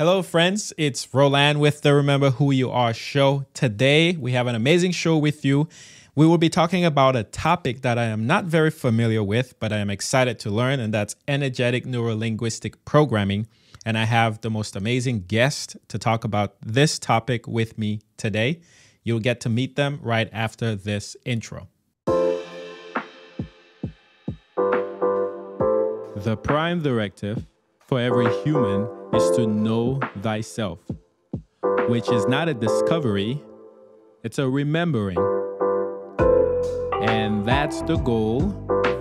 Hello, friends. It's Roland with the Remember Who You Are show. Today, we have an amazing show with you. We will be talking about a topic that I am not very familiar with, but I am excited to learn, and that's energetic neurolinguistic programming. And I have the most amazing guest to talk about this topic with me today. You'll get to meet them right after this intro. The prime directive for every human is to know thyself, which is not a discovery, it's a remembering. And that's the goal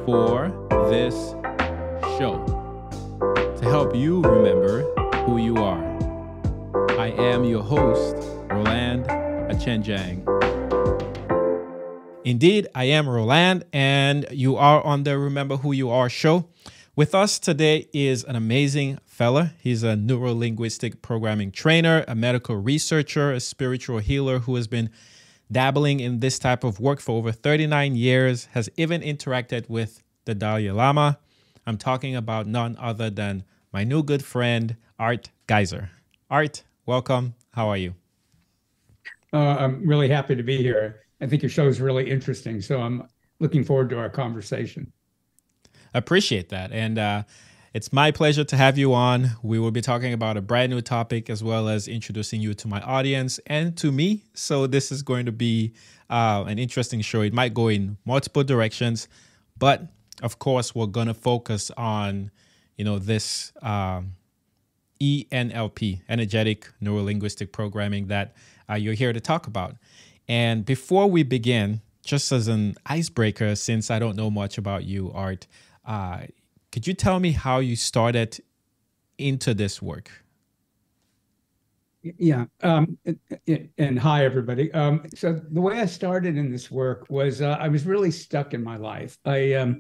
for this show, to help you remember who you are. I am your host, Roland Achenjang. Indeed, I am Roland, and you are on the Remember Who You Are show. With us today is an amazing fella. He's a neurolinguistic programming trainer, a medical researcher, a spiritual healer who has been dabbling in this type of work for over 39 years, has even interacted with the Dalai Lama. I'm talking about none other than my new good friend, Art Giser. Art, welcome. How are you? I'm really happy to be here. I think your show is really interesting, so I'm looking forward to our conversation. Appreciate that. And it's my pleasure to have you on. We will be talking about a brand new topic as well as introducing you to my audience and to me. So this is going to be an interesting show. It might go in multiple directions, but of course, we're going to focus on, this ENLP, energetic neurolinguistic programming that you're here to talk about. And before we begin, just as an icebreaker, since I don't know much about you, Art, could you tell me how you started into this work? Yeah. And hi, everybody. So the way I started in this work was I was really stuck in my life. I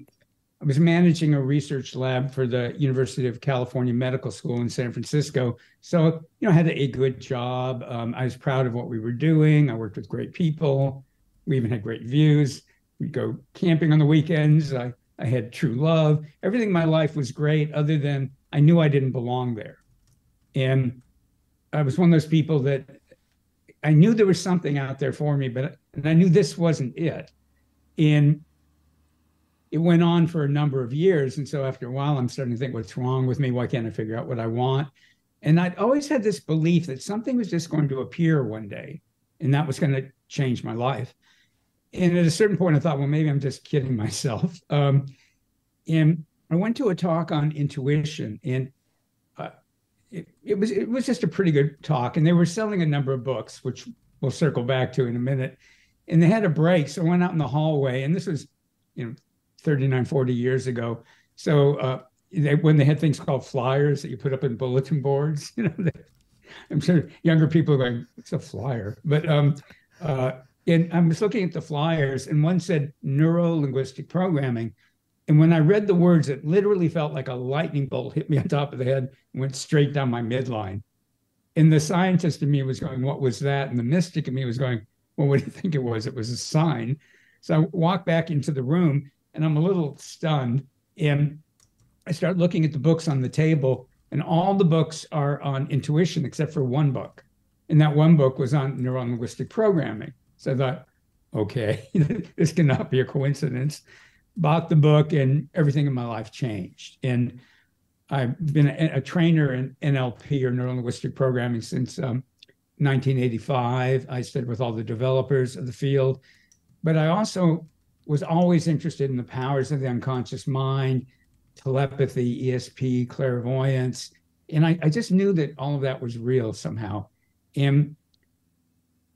was managing a research lab for the University of California Medical School in San Francisco. So, I had a good job. I was proud of what we were doing. I worked with great people. We even had great views. We'd go camping on the weekends. I had true love. Everything in my life was great, other than I knew I didn't belong there. And I was one of those people that I knew there was something out there for me, and I knew this wasn't it. And it went on for a number of years. And so after a while, I'm starting to think, what's wrong with me? Why can't I figure out what I want? And I'd always had this belief that something was just going to appear one day, and that was going to change my life. And at a certain point, I thought, well, maybe I'm just kidding myself. And I went to a talk on intuition, and it was just a pretty good talk. And they were selling a number of books, which we'll circle back to in a minute. And they had a break, so I went out in the hallway, and this was, 39, 40 years ago. So when they had things called flyers that you put up in bulletin boards, I'm sure younger people are going, "What's a flyer?" But and I was looking at the flyers, and one said neuro-linguistic programming. And when I read the words, it literally felt like a lightning bolt hit me on top of the head and went straight down my midline. And the scientist in me was going, "What was that?" And the mystic in me was going, "Well, what do you think it was?" It was a sign. So I walked back into the room, and I'm a little stunned. And I start looking at the books on the table, and all the books are on intuition except for one book. And that one book was on neurolinguistic programming. So I thought, okay, this cannot be a coincidence. Bought the book, and everything in my life changed. And I've been a trainer in NLP, or neurolinguistic programming, since 1985. I studied with all the developers of the field. But I also was always interested in the powers of the unconscious mind, telepathy, ESP, clairvoyance. And I just knew that all of that was real somehow. And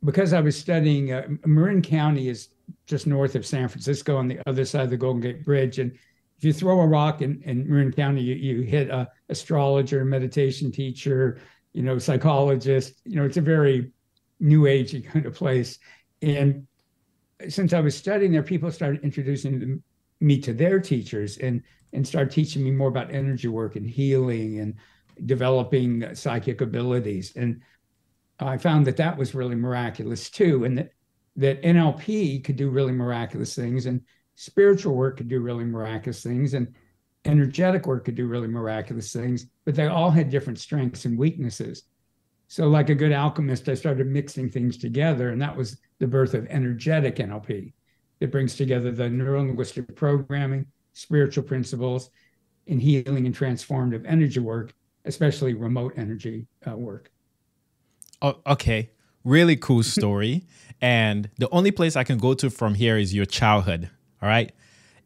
because I was studying, Marin County is just north of San Francisco on the other side of the Golden Gate Bridge. And if you throw a rock in Marin County, you hit an astrologer, meditation teacher, psychologist. It's a very new agey kind of place. And since I was studying there, people started introducing me to their teachers and started teaching me more about energy work and healing and developing psychic abilities. And I found that was really miraculous too, and that NLP could do really miraculous things, and spiritual work could do really miraculous things. And energetic work could do really miraculous things, but they all had different strengths and weaknesses. So like a good alchemist, I started mixing things together, and that was the birth of energetic NLP. It brings together the neurolinguistic programming, spiritual principles, and healing and transformative energy work, especially remote energy work. Oh, okay. Really cool story. And the only place I can go to from here is your childhood. All right.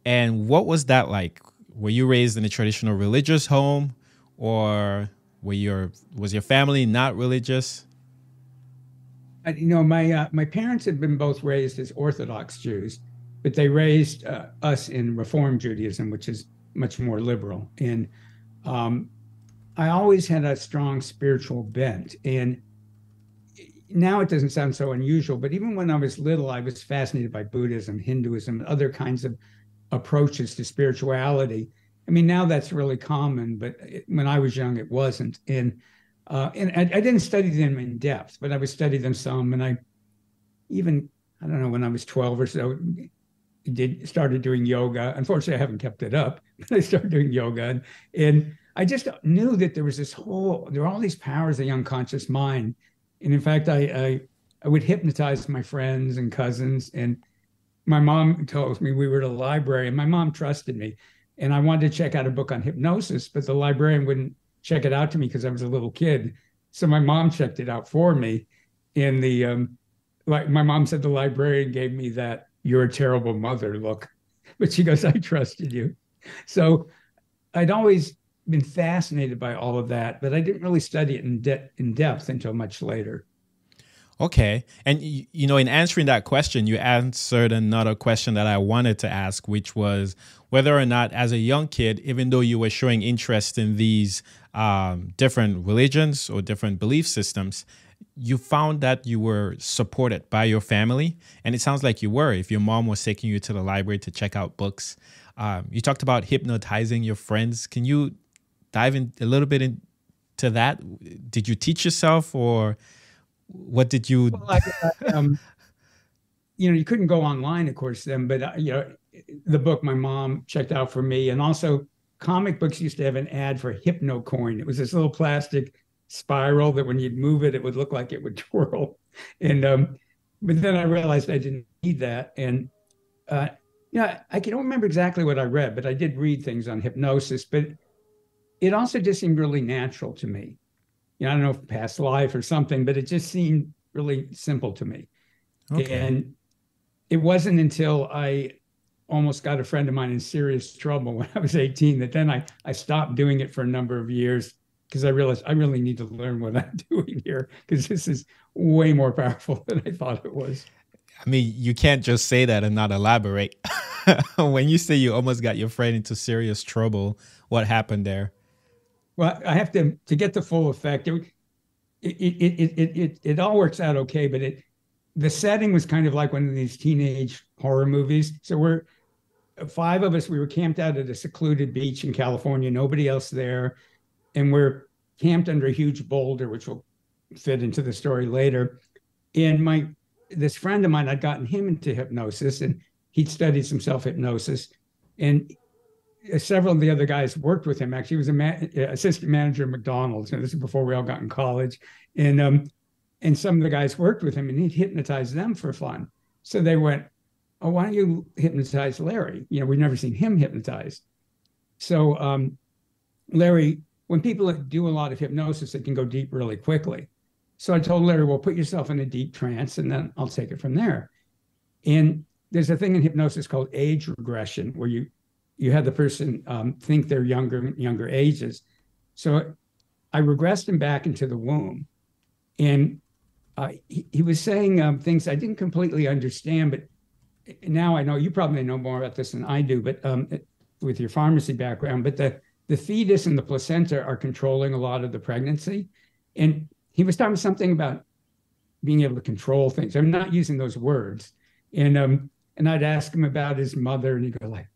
And what was that like? Were you raised in a traditional religious home, or was your family not religious? My parents had been both raised as Orthodox Jews, but they raised us in Reform Judaism, which is much more liberal. And I always had a strong spiritual bent. And now it doesn't sound so unusual, but even when I was little, I was fascinated by Buddhism, Hinduism, and other kinds of approaches to spirituality. I mean, now that's really common, but when I was young, it wasn't. And I didn't study them in depth, but I would study them some. And I don't know, when I was 12 or so, started doing yoga. Unfortunately, I haven't kept it up, but I started doing yoga. And I just knew that there were all these powers of the unconscious mind. And in fact, I would hypnotize my friends and cousins. And my mom told me, we were at a library, and my mom trusted me. And I wanted to check out a book on hypnosis, but the librarian wouldn't check it out to me because I was a little kid. So my mom checked it out for me. And my mom said the librarian gave me that "you're a terrible mother" look, but she goes, "I trusted you." So I'd always been fascinated by all of that, but I didn't really study it in depth until much later. Okay. And, in answering that question, you answered another question that I wanted to ask, which was whether or not as a young kid, even though you were showing interest in these different religions or different belief systems, you found that you were supported by your family. And it sounds like you were, if your mom was taking you to the library to check out books. You talked about hypnotizing your friends. Can you dive in a little bit into that? Did you teach yourself, or what did you? Well, you couldn't go online, of course, then, but the book my mom checked out for me, and also comic books used to have an ad for HypnoCoin. It was this little plastic spiral that when you'd move it, it would look like it would twirl. And but then I realized I didn't need that. And I don't remember exactly what I read, but I did read things on hypnosis. But it also just seemed really natural to me. I don't know if past life or something, but it just seemed really simple to me. Okay. And it wasn't until I almost got a friend of mine in serious trouble when I was 18 that then I stopped doing it for a number of years, because I realized I really need to learn what I'm doing here, because this is way more powerful than I thought it was. I mean, you can't just say that and not elaborate. When you say you almost got your friend into serious trouble, what happened there? Well, I have to get the full effect. It all works out okay, but the setting was kind of like one of these teenage horror movies. So we're 5 of us. We were camped out at a secluded beach in California, nobody else there, and we're camped under a huge boulder, which will fit into the story later. And this friend of mine, I'd gotten him into hypnosis, and he'd studied some self-hypnosis, and several of the other guys worked with him. Actually, he was an assistant manager at McDonald's. And this is before we all got in college. And some of the guys worked with him, and he'd hypnotize them for fun. So they went, "Oh, why don't you hypnotize Larry?" We've never seen him hypnotized. So Larry, when people do a lot of hypnosis, it can go deep really quickly. So I told Larry, "Well, put yourself in a deep trance, and then I'll take it from there." And there's a thing in hypnosis called age regression, where you have the person think they're younger ages. So I regressed him back into the womb. And he was saying things I didn't completely understand, but now I know. You probably know more about this than I do, but with your pharmacy background, but the fetus and the placenta are controlling a lot of the pregnancy. And he was talking something about being able to control things. I'm not using those words. And I'd ask him about his mother, and he'd go like,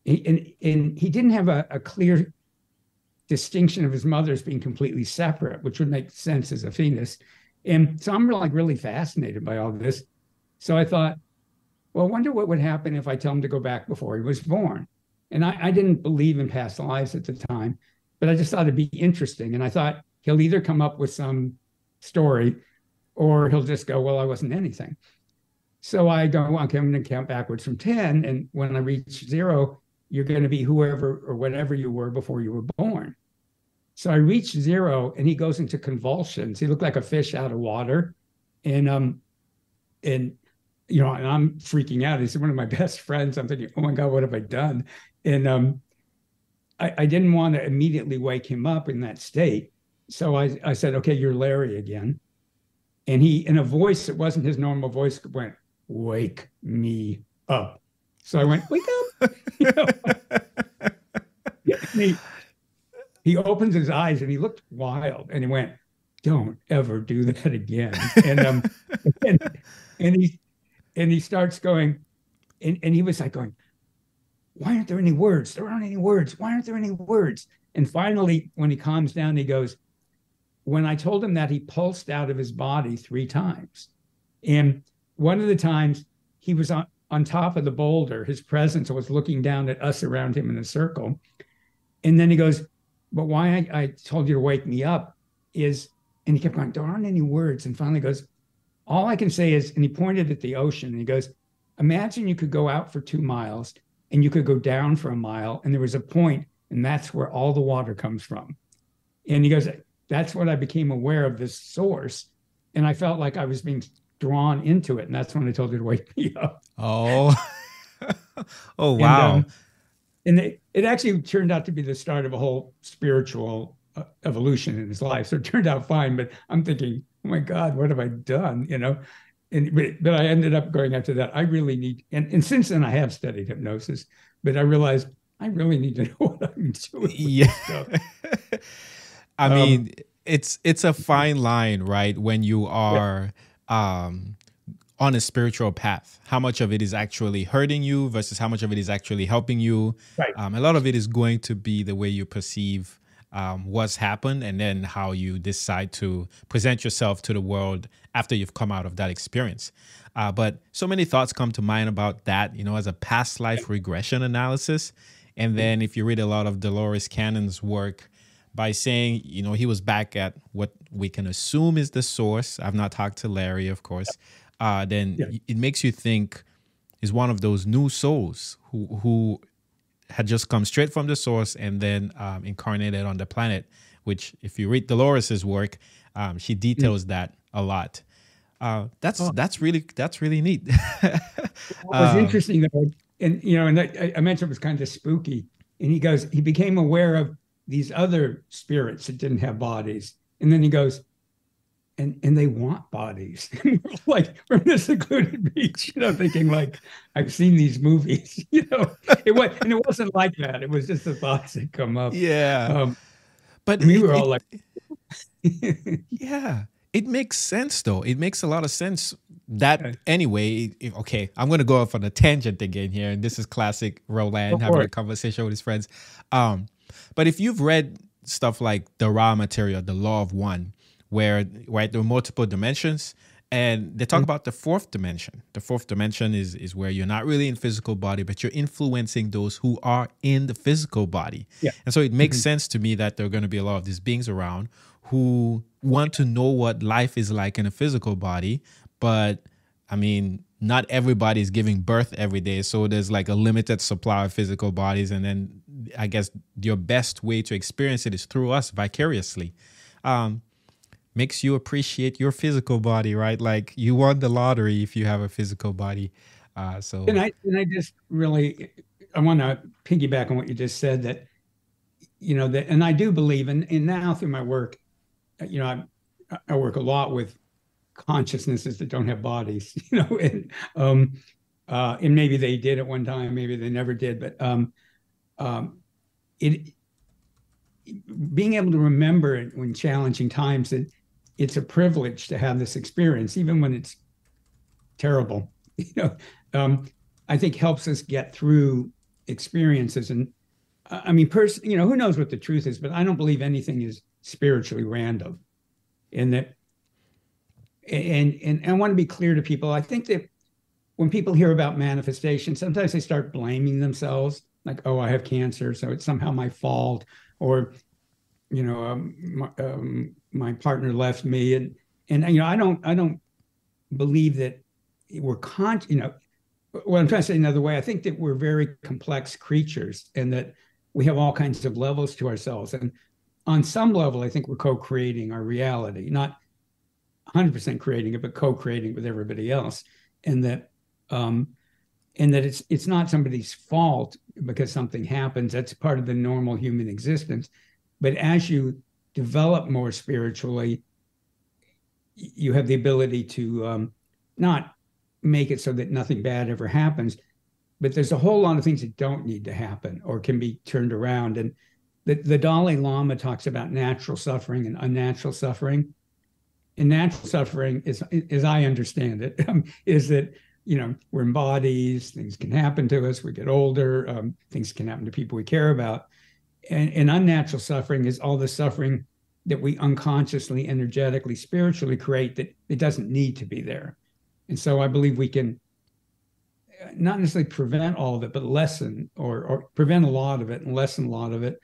and he didn't have a clear distinction of his mother as being completely separate, which would make sense as a fetus. And so I'm really fascinated by all this. So I thought, well, I wonder what would happen if I tell him to go back before he was born. And I didn't believe in past lives at the time, but I just thought it'd be interesting. And I thought he'll either come up with some story or he'll just go, well, I wasn't anything. So I go, okay, I'm going to count backwards from 10. And when I reach 0, you're going to be whoever or whatever you were before you were born. So I reached 0 and he goes into convulsions. He looked like a fish out of water. And you know, and I'm freaking out. He's one of my best friends. I'm thinking, oh my God, what have I done? And I didn't want to immediately wake him up in that state. So I said, okay, you're Larry again. And he, in a voice that wasn't his normal voice, went, wake me up. So I went, wake up. You know? And he opens his eyes and he looked wild and he went, don't ever do that again. And and he starts going, and he was like going, why aren't there any words? There aren't any words. Why aren't there any words? And finally, when he calms down, he goes, when I told him that, he pulsed out of his body 3 times. And one of the times he was on top of the boulder, his presence was looking down at us around him in a circle. And then he goes, but why I told you to wake me up is, and he kept going, there aren't any words. And finally goes, all I can say is, and he pointed at the ocean and he goes, imagine you could go out for 2 miles and you could go down for 1 mile. And there was a point, and that's where all the water comes from. And he goes, that's what I became aware of, this source. And I felt like I was being drawn into it. And that's when I told you to wake me up. Oh, oh, wow. And it actually turned out to be the start of a whole spiritual evolution in his life. So it turned out fine, but I'm thinking, oh my God, what have I done? You know, but I ended up going after that. I really need, and since then I have studied hypnosis, but I realized I really need to know what I'm doing. Yeah. I mean, it's a fine line, right? When you are on a spiritual path, how much of it is actually hurting you versus how much of it is actually helping you. Right. A lot of it is going to be the way you perceive what's happened, and then how you decide to present yourself to the world after you've come out of that experience. But so many thoughts come to mind about that, you know, as a past life regression analysis. And then if you read a lot of Dolores Cannon's work, by saying, you know, he was back at what we can assume is the source. I've not talked to Larry, of course. Then it makes you think is one of those new souls who had just come straight from the source and then incarnated on the planet, which if you read Dolores's work, she details that a lot. That's really neat. What was interesting though, and you know, and I mentioned it was kind of spooky, and he became aware of these other spirits that didn't have bodies. And then he goes, and they want bodies. Like, we're in a secluded beach, you know, thinking like, I've seen these movies, you know. It wasn't like that. It was just the thoughts that come up. Yeah. But we were all like, yeah, it makes sense though. It makes a lot of sense that anyway, okay, I'm going to go off on a tangent again here. And this is classic Roland having a conversation with his friends. But if you've read stuff like The Raw Material, The Law of One, where there are multiple dimensions, and they talk about the 4th dimension. The 4th dimension is where you're not really in physical body, but you're influencing those who are in the physical body. Yeah. And so it makes sense to me that there are going to be a lot of these beings around who want to know what life is like in a physical body. But I mean, not everybody is giving birth every day. So there's like a limited supply of physical bodies. And then I guess your best way to experience it is through us vicariously. Makes you appreciate your physical body, right? Like you won the lottery if you have a physical body. And I just really, I want to piggyback on what you just said, that, you know, that, and I do believe in now through my work, you know, I work a lot with consciousnesses that don't have bodies, you know, and maybe they did at one time, maybe they never did, but being able to remember it when challenging times, that it's a privilege to have this experience, even when it's terrible, you know, I think helps us get through experiences. And I mean, you know, who knows what the truth is, but I don't believe anything is spiritually random. And that, and I want to be clear to people. I think that when people hear about manifestation, sometimes they start blaming themselves like, oh, I have cancer, so it's somehow my fault, or my partner left me, and I don't believe that we're what I'm trying to say another way. I think that we're very complex creatures, and that we have all kinds of levels to ourselves, and on some level, I think we're co-creating our reality, not 100% creating it, but co-creating with everybody else, and that um, it's not somebody's fault because something happens. That's part of the normal human existence. But as you develop more spiritually, you have the ability to not make it so that nothing bad ever happens, but there's a whole lot of things that don't need to happen or can be turned around. And the Dalai Lama talks about natural suffering and unnatural suffering. And natural suffering is, as I understand it, is that we're in bodies, things can happen to us, we get older, things can happen to people we care about. And unnatural suffering is all the suffering that we unconsciously, energetically, spiritually create that it doesn't need to be there. And so I believe we can not necessarily prevent all of it, but lessen or prevent a lot of it and lessen a lot of it.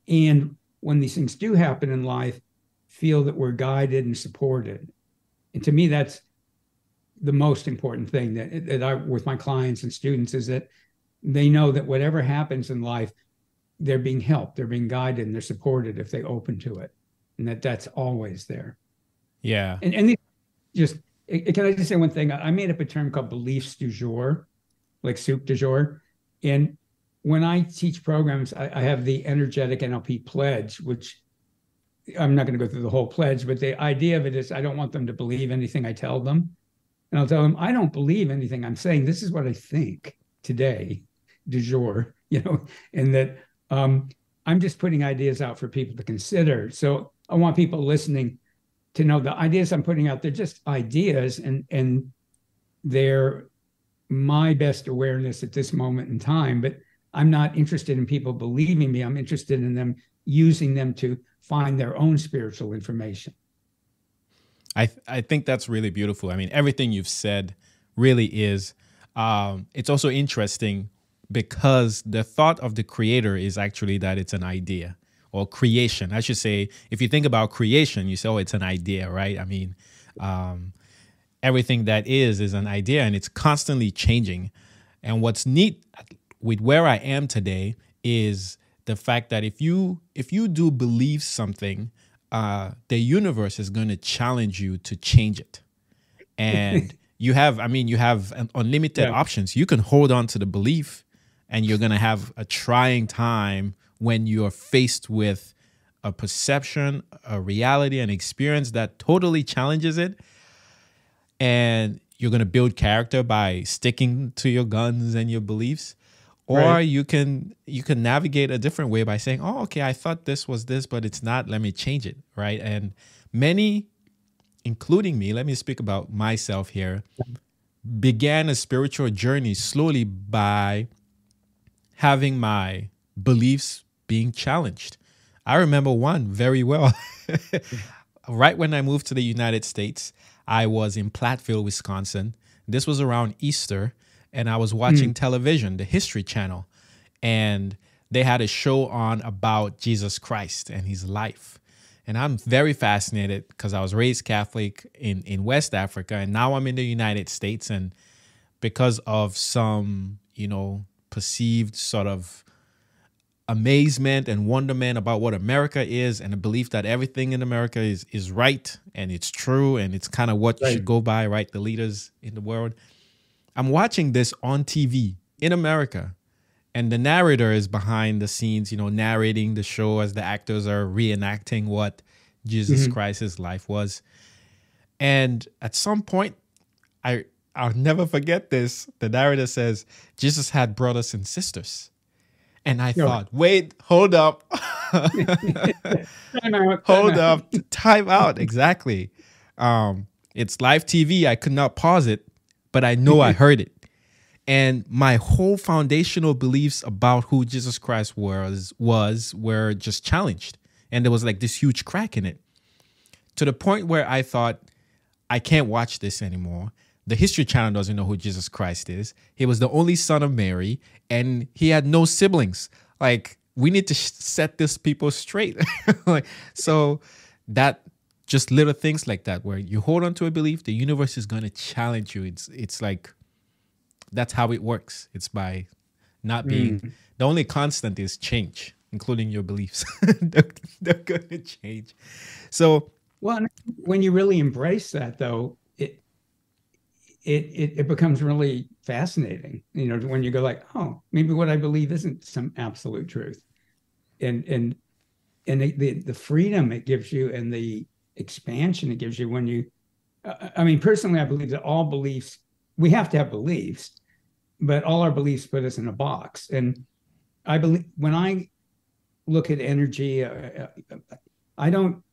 And when these things do happen in life, feel that we're guided and supported. And to me, that's the most important thing that I, with my clients and students, is that they know that whatever happens in life, they're being helped, they're being guided, and they're supported if they open to it, and that's always there. Yeah. And just, can I just say one thing? I made up a term called beliefs du jour, like soup du jour. And when I teach programs, I have the energetic NLP pledge, which I'm not going to go through the whole pledge, but the idea of it is I don't want them to believe anything I tell them. And I'll tell them, I don't believe anything I'm saying. This is what I think today, du jour, and that I'm just putting ideas out for people to consider. So I want people listening to know the ideas I'm putting out, they're just ideas, and they're my best awareness at this moment in time. But I'm not interested in people believing me. I'm interested in them using them to find their own spiritual information. I think that's really beautiful. I mean, everything you've said really is. It's also interesting because the thought of the creator is actually that it's an idea, or creation. I should say, if you think about creation, you say, oh, it's an idea, right? I mean, everything that is an idea, and it's constantly changing. And what's neat with where I am today is the fact that if you do believe something, the universe is going to challenge you to change it. And you have unlimited options. You can hold on to the belief, and you're going to have a trying time when you're faced with a perception, a reality, an experience that totally challenges it. And you're going to build character by sticking to your guns and your beliefs. Or right. you can navigate a different way by saying, oh, okay, I thought this was this, but it's not. Let me change it, right? And many, including me, let me speak about myself here, began a spiritual journey slowly by having my beliefs being challenged. I remember one very well. Right when I moved to the United States, I was in Platteville, Wisconsin. This was around Easter, and I was watching television, the History Channel, and they had a show on about Jesus Christ and his life. And I'm very fascinated because I was raised Catholic in West Africa, and now I'm in the United States. And because of some, perceived sort of amazement and wonderment about what America is, and a belief that everything in America is right and it's true and it's kind of what you should go by, right? The leaders in the world. I'm watching this on TV in America, and the narrator is behind the scenes, narrating the show as the actors are reenacting what Jesus Christ's life was. And at some point, I'll never forget this. The narrator says, Jesus had brothers and sisters. And I thought, wait, hold up. Hold up. Time out. Exactly. It's live TV. I could not pause it, but I know I heard it. And my whole foundational beliefs about who Jesus Christ were just challenged. And there was like this huge crack in it, to the point where I thought, I can't watch this anymore. the History Channel doesn't know who Jesus Christ is. He was the only son of Mary, and he had no siblings. Like, we need to set these people straight. Like, so that just little things like that, where you hold on to a belief, the universe is going to challenge you. It's like, that's how it works. It's by not being, the only constant is change, including your beliefs. They're going to change. So, well, when you really embrace that, though, it becomes really fascinating. You know, when you go like, oh, maybe what I believe isn't some absolute truth, and the freedom it gives you and the expansion it gives you when you. I mean, personally, I believe that all beliefs, we have to have beliefs, but all our beliefs put us in a box. And I believe when I look at energy, I don't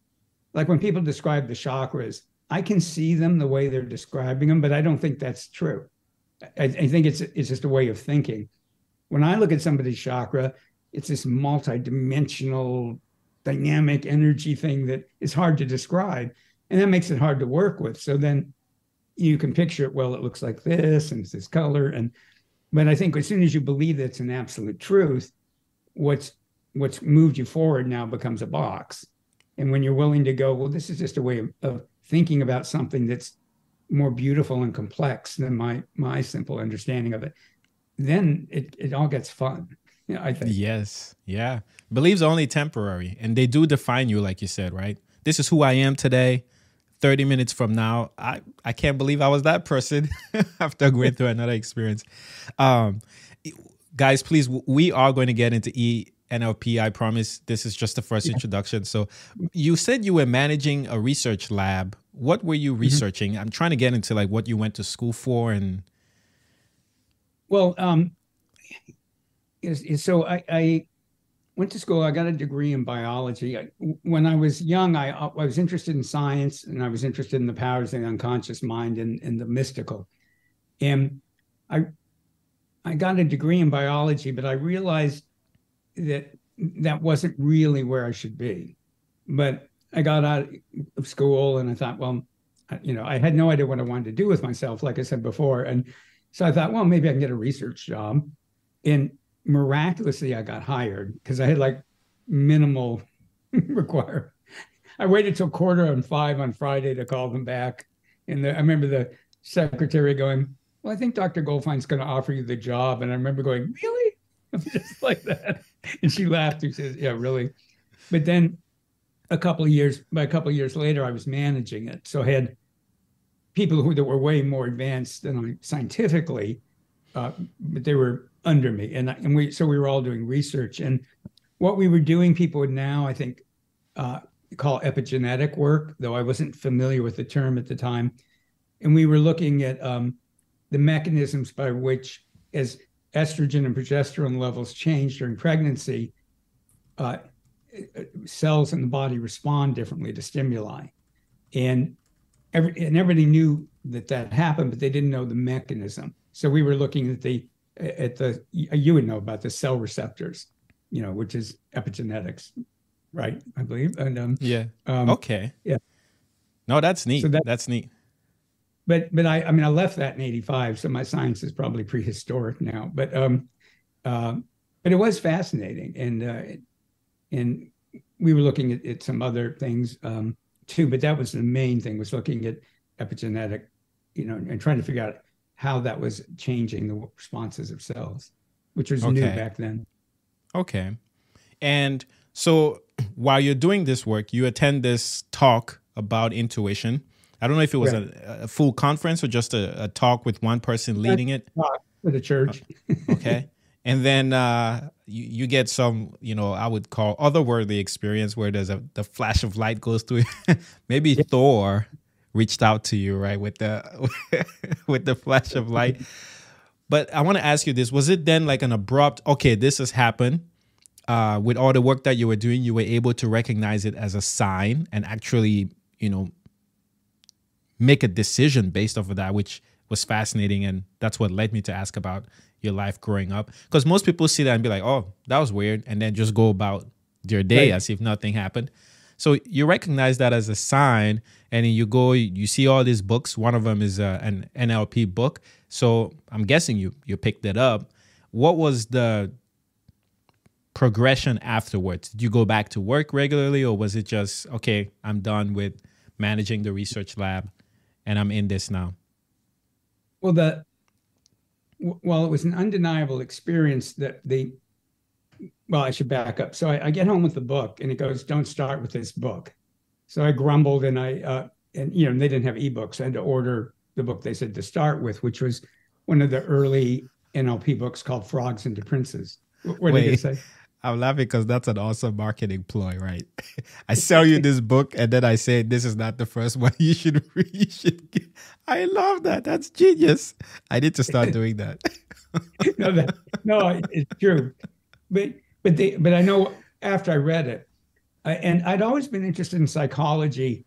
like when people describe the chakras. I can see them the way they're describing them, but I don't think that's true. I think it's just a way of thinking. When I look at somebody's chakra, it's this multi-dimensional, dynamic energy thing that is hard to describe, and that makes it hard to work with. So then you can picture it. Well, it looks like this, and it's this color, but I think as soon as you believe it's an absolute truth, what's moved you forward now becomes a box. And when you're willing to go, well, this is just a way of thinking about something that's more beautiful and complex than my simple understanding of it, then it all gets fun. You know, I think. Yes. Yeah. Beliefs are only temporary, and they do define you, like you said, right? This is who I am today. 30 minutes from now, I can't believe I was that person after going through another experience. Guys, please, we are going to get into NLP. I promise this is just the first introduction. So you said you were managing a research lab. What were you researching? I'm trying to get into like what you went to school for. And well, so I went to school. I got a degree in biology. When I was young, I was interested in science, and I was interested in the powers of the unconscious mind and the mystical. And I got a degree in biology, but I realized that wasn't really where I should be. But I got out of school and I thought, well, you know, I had no idea what I wanted to do with myself, like I said before. And so I thought, well, maybe I can get a research job. And miraculously, I got hired because I had like minimal requirement. I waited till 4:45 on Friday to call them back. And I remember the secretary going, well, I think Dr. Goldfein's going to offer you the job. And I remember going, really? Just like that. And she laughed. She says, yeah, really. But then by a couple of years later, I was managing it. So I had people that were way more advanced than I scientifically, but they were under me. And we were all doing research. And what we were doing, people would now, I think, call epigenetic work, though I wasn't familiar with the term at the time. And we were looking at the mechanisms by which, as estrogen and progesterone levels change during pregnancy, cells in the body respond differently to stimuli. And everybody knew that happened, but they didn't know the mechanism. So we were looking at the you would know about the cell receptors, you know, which is epigenetics, right? I believe. And okay. Yeah. No, that's neat. So that's neat. But I mean, I left that in 85, so my science is probably prehistoric now. But it was fascinating, and we were looking at some other things too. But that was the main thing, was looking at epigenetic, you know, and trying to figure out how that was changing the responses of cells, which was new back then. Okay, and so while you're doing this work, you attend this talk about intuition. I don't know if it was a full conference or just a talk with one person leading it. With a church. Okay. And then you get some, you know, I would call otherworthy experience where there's the flash of light goes through it. Maybe Thor reached out to you, right, with the flash of light. But I want to ask you this. Was it then like an abrupt, okay, this has happened? With all the work that you were doing, you were able to recognize it as a sign and actually, you know, make a decision based off of that, which was fascinating. And that's what led me to ask about your life growing up. Because most people see that and be like, oh, that was weird. And then just go about their day as if nothing happened. So you recognize that as a sign, and then you go, you see all these books. One of them is an NLP book. So I'm guessing you picked it up. What was the progression afterwards? Did you go back to work regularly, or was it just, okay, I'm done with managing the research lab and I'm in this now? Well, it was an undeniable experience well, I should back up. So I get home with the book and it goes, don't start with this book. So I grumbled and they didn't have ebooks. I had to order the book they said to start with, which was one of the early NLP books called Frogs into Princes. What did you say? I'm laughing because that's an awesome marketing ploy, right? I sell you this book and then I say, this is not the first one you should read. I love that. That's genius. I need to start doing that. No, it's true. But I know after I read it, and I'd always been interested in psychology,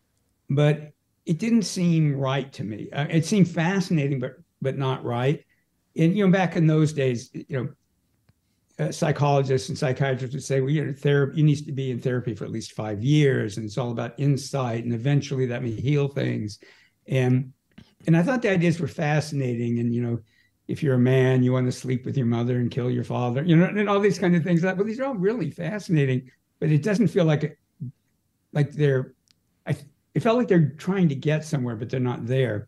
but it didn't seem right to me. It seemed fascinating, but not right. And back in those days, psychologists and psychiatrists would say, well, therapy, you need to be in therapy for at least 5 years, and it's all about insight, and eventually that may heal things. And I thought the ideas were fascinating. And if you're a man, you want to sleep with your mother and kill your father, and all these kind of things. Well, these are all really fascinating, but it doesn't feel it felt like they're trying to get somewhere, but they're not there.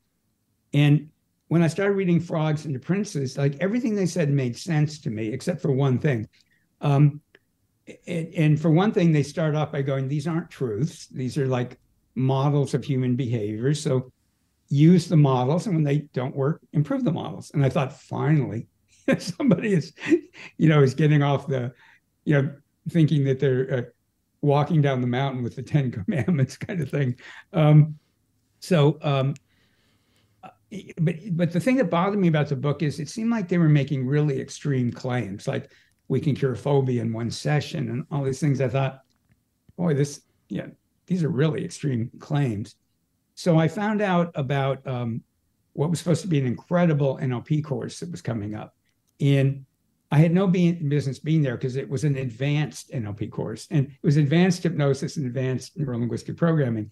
And when I started reading Frogs into Princes, like everything they said made sense to me, except for one thing. And for one thing, they start off by going, these aren't truths. These are like models of human behavior. So use the models, and when they don't work, improve the models. And I thought, finally, somebody is getting off the, thinking that they're walking down the mountain with the 10 Commandments kind of thing. But the thing that bothered me about the book is it seemed like they were making really extreme claims, like we can cure phobia in one session and all these things. I thought, boy, these are really extreme claims. So I found out about what was supposed to be an incredible NLP course that was coming up. And I had no business being there because it was an advanced NLP course, and it was advanced hypnosis and advanced neurolinguistic programming.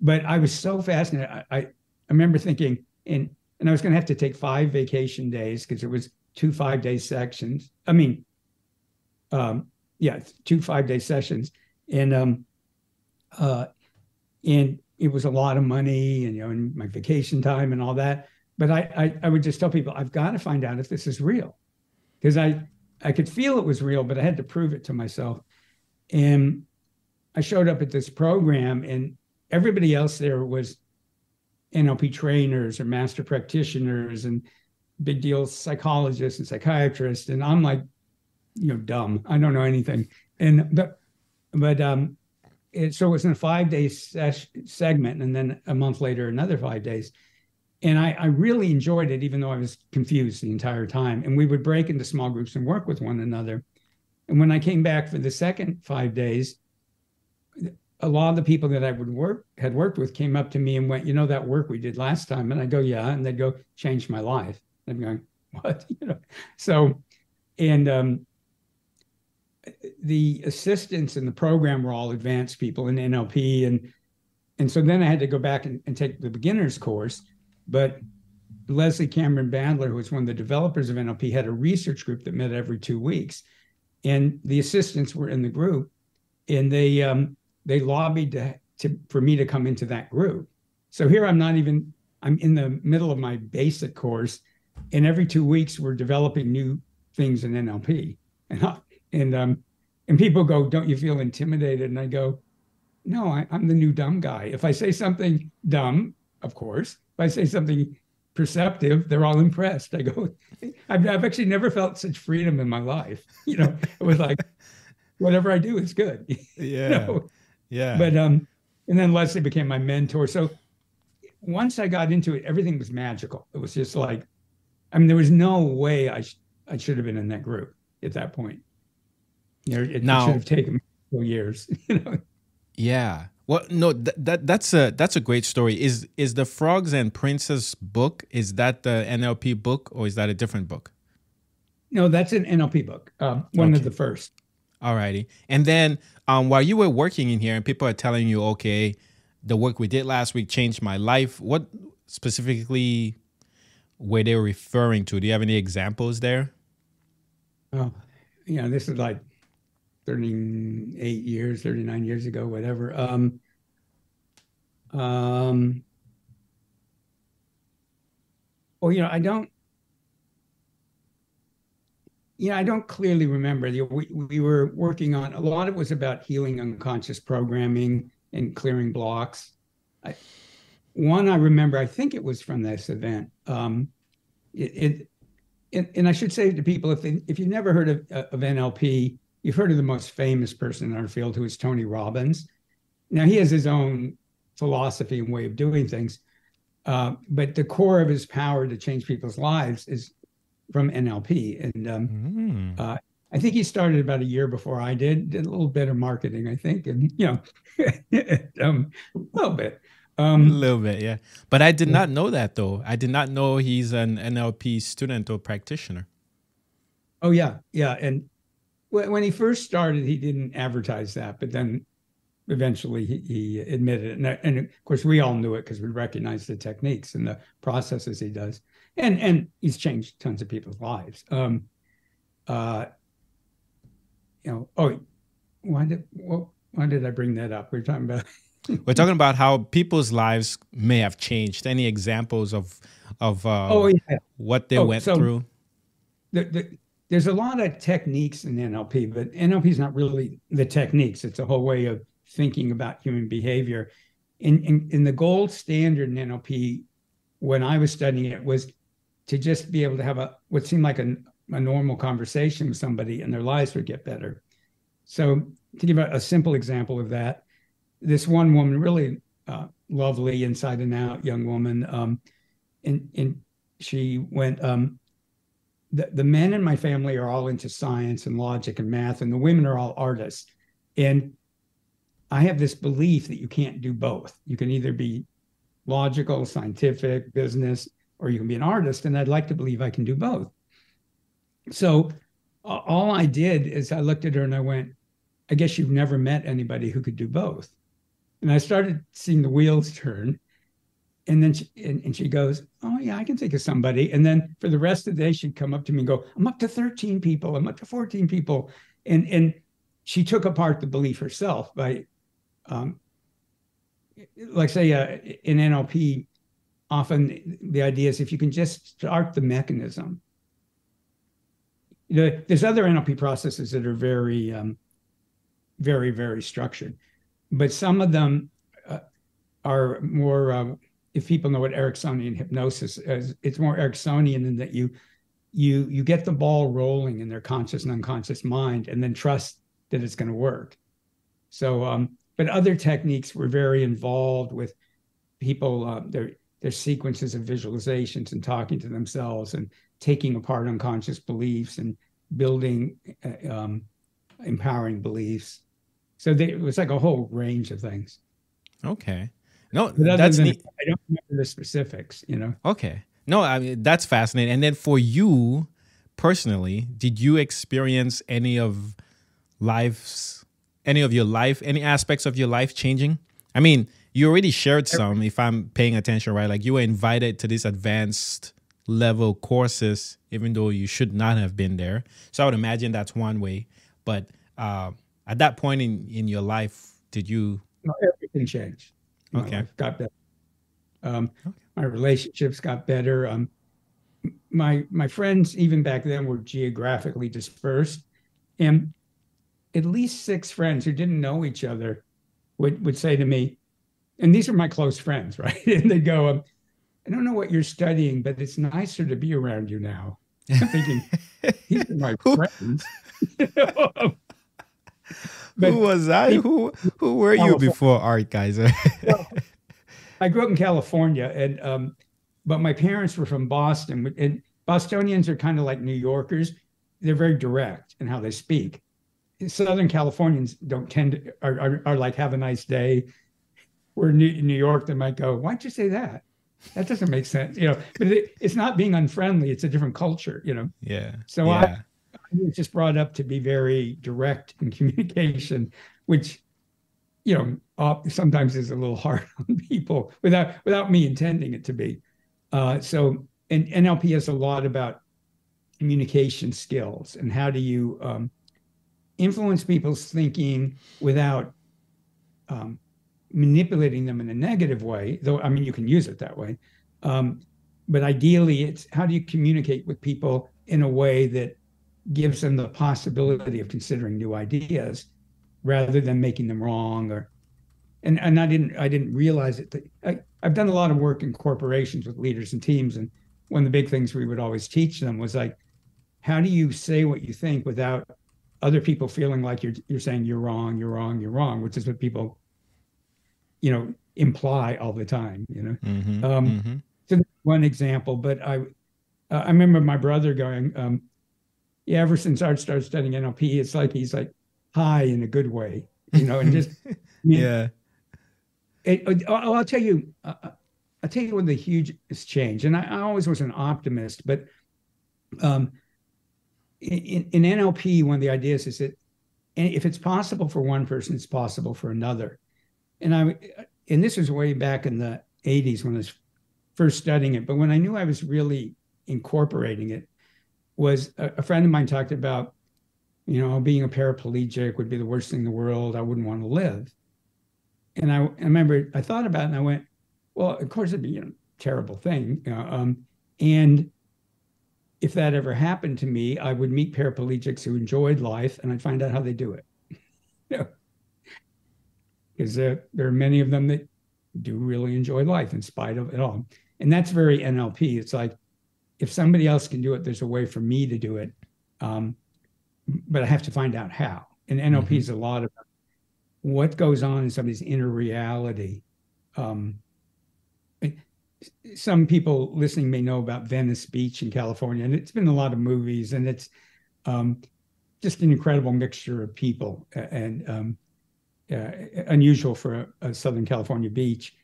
But I was so fascinated. I remember thinking, and I was going to have to take 5 vacation days because it was 2 5-day sections. 2 5-day sessions. And it was a lot of money and my vacation time and all that. But I would just tell people, I've got to find out if this is real, because I could feel it was real, but I had to prove it to myself. And I showed up at this program, and everybody else there was NLP trainers or master practitioners and big deal psychologists and psychiatrists. And I'm like, dumb. I don't know anything. So it was in a 5-day segment, and then a month later, another 5 days. And I really enjoyed it, even though I was confused the entire time. And we would break into small groups and work with one another. And when I came back for the second 5 days, a lot of the people that I had worked with came up to me and went, that work we did last time. And I go, yeah. And they'd go, changed my life. I'm going, what? So, and the assistants in the program were all advanced people in NLP. And so then I had to go back and take the beginner's course. But Leslie Cameron Bandler, who was one of the developers of NLP, had a research group that met every 2 weeks. And the assistants were in the group, and they lobbied for me to come into that group. So here I'm in the middle of my basic course, and every 2 weeks we're developing new things in NLP. And people go, don't you feel intimidated? And I go, no, I'm the new dumb guy. If I say something dumb, of course. If I say something perceptive, they're all impressed. I go, I've actually never felt such freedom in my life. It was like, whatever I do is good. Yeah. Yeah. But and then Leslie became my mentor. So once I got into it, everything was magical. It was just like, there was no way I should have been in that group at that point. It should have taken 4 years. Yeah. Well, no, that's a great story. Is the Frogs and Princes book, is that the NLP book, or is that a different book? No, that's an NLP book. One of the first. Alrighty. And then while you were working in here and people are telling you, okay, the work we did last week changed my life, what specifically were they referring to? Do you have any examples there? Oh, this is like 38 years, 39 years ago, whatever. Um, well, I don't clearly remember. We were working on a lot of it was about healing unconscious programming and clearing blocks. One I remember, I think it was from this event. And I should say to people, if you've never heard of NLP, you've heard of the most famous person in our field, who is Tony Robbins. Now, he has his own philosophy and way of doing things, but the core of his power to change people's lives is from NLP. And I think he started about a year before I did a little bit of marketing, I think, and a little bit. A little bit, yeah. But I did not know that, though. I did not know he's an NLP student or practitioner. Oh, yeah. Yeah. And when he first started, he didn't advertise that, but then eventually he admitted it. And of course, we all knew it because we recognized the techniques and the processes he does. And he's changed tons of people's lives. Why did I bring that up? We're talking about... We're talking about how people's lives may have changed. Any examples of what they went through? There's a lot of techniques in NLP, but NLP is not really the techniques. It's a whole way of thinking about human behavior. In the gold standard in NLP, when I was studying it, was to just be able to have what seemed like a normal conversation with somebody, and their lives would get better. So to give a simple example of that, this one woman, really lovely, inside and out young woman, and she went, the men in my family are all into science and logic and math, and the women are all artists. And I have this belief that you can't do both. You can either be logical, scientific, business, or you can be an artist, and I'd like to believe I can do both. So all I did is I looked at her and I went, I guess you've never met anybody who could do both. And I started seeing the wheels turn. And then she goes, oh, yeah, I can think of somebody. And then for the rest of the day, she'd come up to me and go, I'm up to 13 people. I'm up to 14 people. And she took apart the belief herself by, like say, in NLP, often the idea is if you can just start the mechanism. There's other NLP processes that are very, very, very structured. But some of them are more, if people know what Ericksonian hypnosis is, it's more Ericksonian in that you get the ball rolling in their conscious and unconscious mind and then trust that it's going to work. So, but other techniques were very involved with people, their sequences of visualizations and talking to themselves and taking apart unconscious beliefs and building empowering beliefs. So it was like a whole range of things. Okay. No, that's neat. I don't remember the specifics, Okay. No, I mean, that's fascinating. And then for you personally, did you experience any aspects of your life changing? I mean, you already shared some, if I'm paying attention, right? Like you were invited to these advanced level courses, even though you should not have been there. So I would imagine that's one way. But at that point in your life, did you? No, everything changed. My life got better. Okay. My relationships got better. My friends, even back then, were geographically dispersed. And at least 6 friends who didn't know each other would say to me, and these are my close friends, right? And they'd go, I don't know what you're studying, but it's nicer to be around you now. I'm thinking, these are my friends. But who was I? Who were you before Art Giser? Well, I grew up in California, and but my parents were from Boston. And Bostonians are kind of like New Yorkers; they're very direct in how they speak. Southern Californians don't tend to are like have a nice day. Where in New York they might go, why'd you say that? That doesn't make sense, But it's not being unfriendly; it's a different culture, Yeah. So I was just brought up to be very direct in communication, which, sometimes is a little hard on people without me intending it to be. So, and NLP is a lot about communication skills and how do you influence people's thinking without manipulating them in a negative way, though, I mean, you can use it that way. But ideally, it's how do you communicate with people in a way that gives them the possibility of considering new ideas rather than making them wrong and I didn't realize it. I've done a lot of work in corporations with leaders and teams, and one of the big things we would always teach them was like, how do you say what you think without other people feeling like you're saying you're wrong, which is what people, imply all the time, So that's one example, but I remember my brother going, ever since Art started studying NLP, it's like he's like high in a good way, and just yeah. I'll tell you one of the hugest change, and I always was an optimist, but in NLP, one of the ideas is that if it's possible for one person, it's possible for another. And this was way back in the 80s when I was first studying it. But when I knew I was really incorporating it, was a friend of mine talked about, being a paraplegic would be the worst thing in the world. I wouldn't want to live. And I remember I thought about it and I went, well, of course it'd be a terrible thing. And if that ever happened to me, I would meet paraplegics who enjoyed life and I'd find out how they do it. Because there are many of them that do really enjoy life in spite of it all. And that's very NLP. It's like, if somebody else can do it, there's a way for me to do it. But I have to find out how. And NLP is a lot about what goes on in somebody's inner reality. Some people listening may know about Venice Beach in California, and it's been in a lot of movies, and it's just an incredible mixture of people and unusual for a Southern California beach.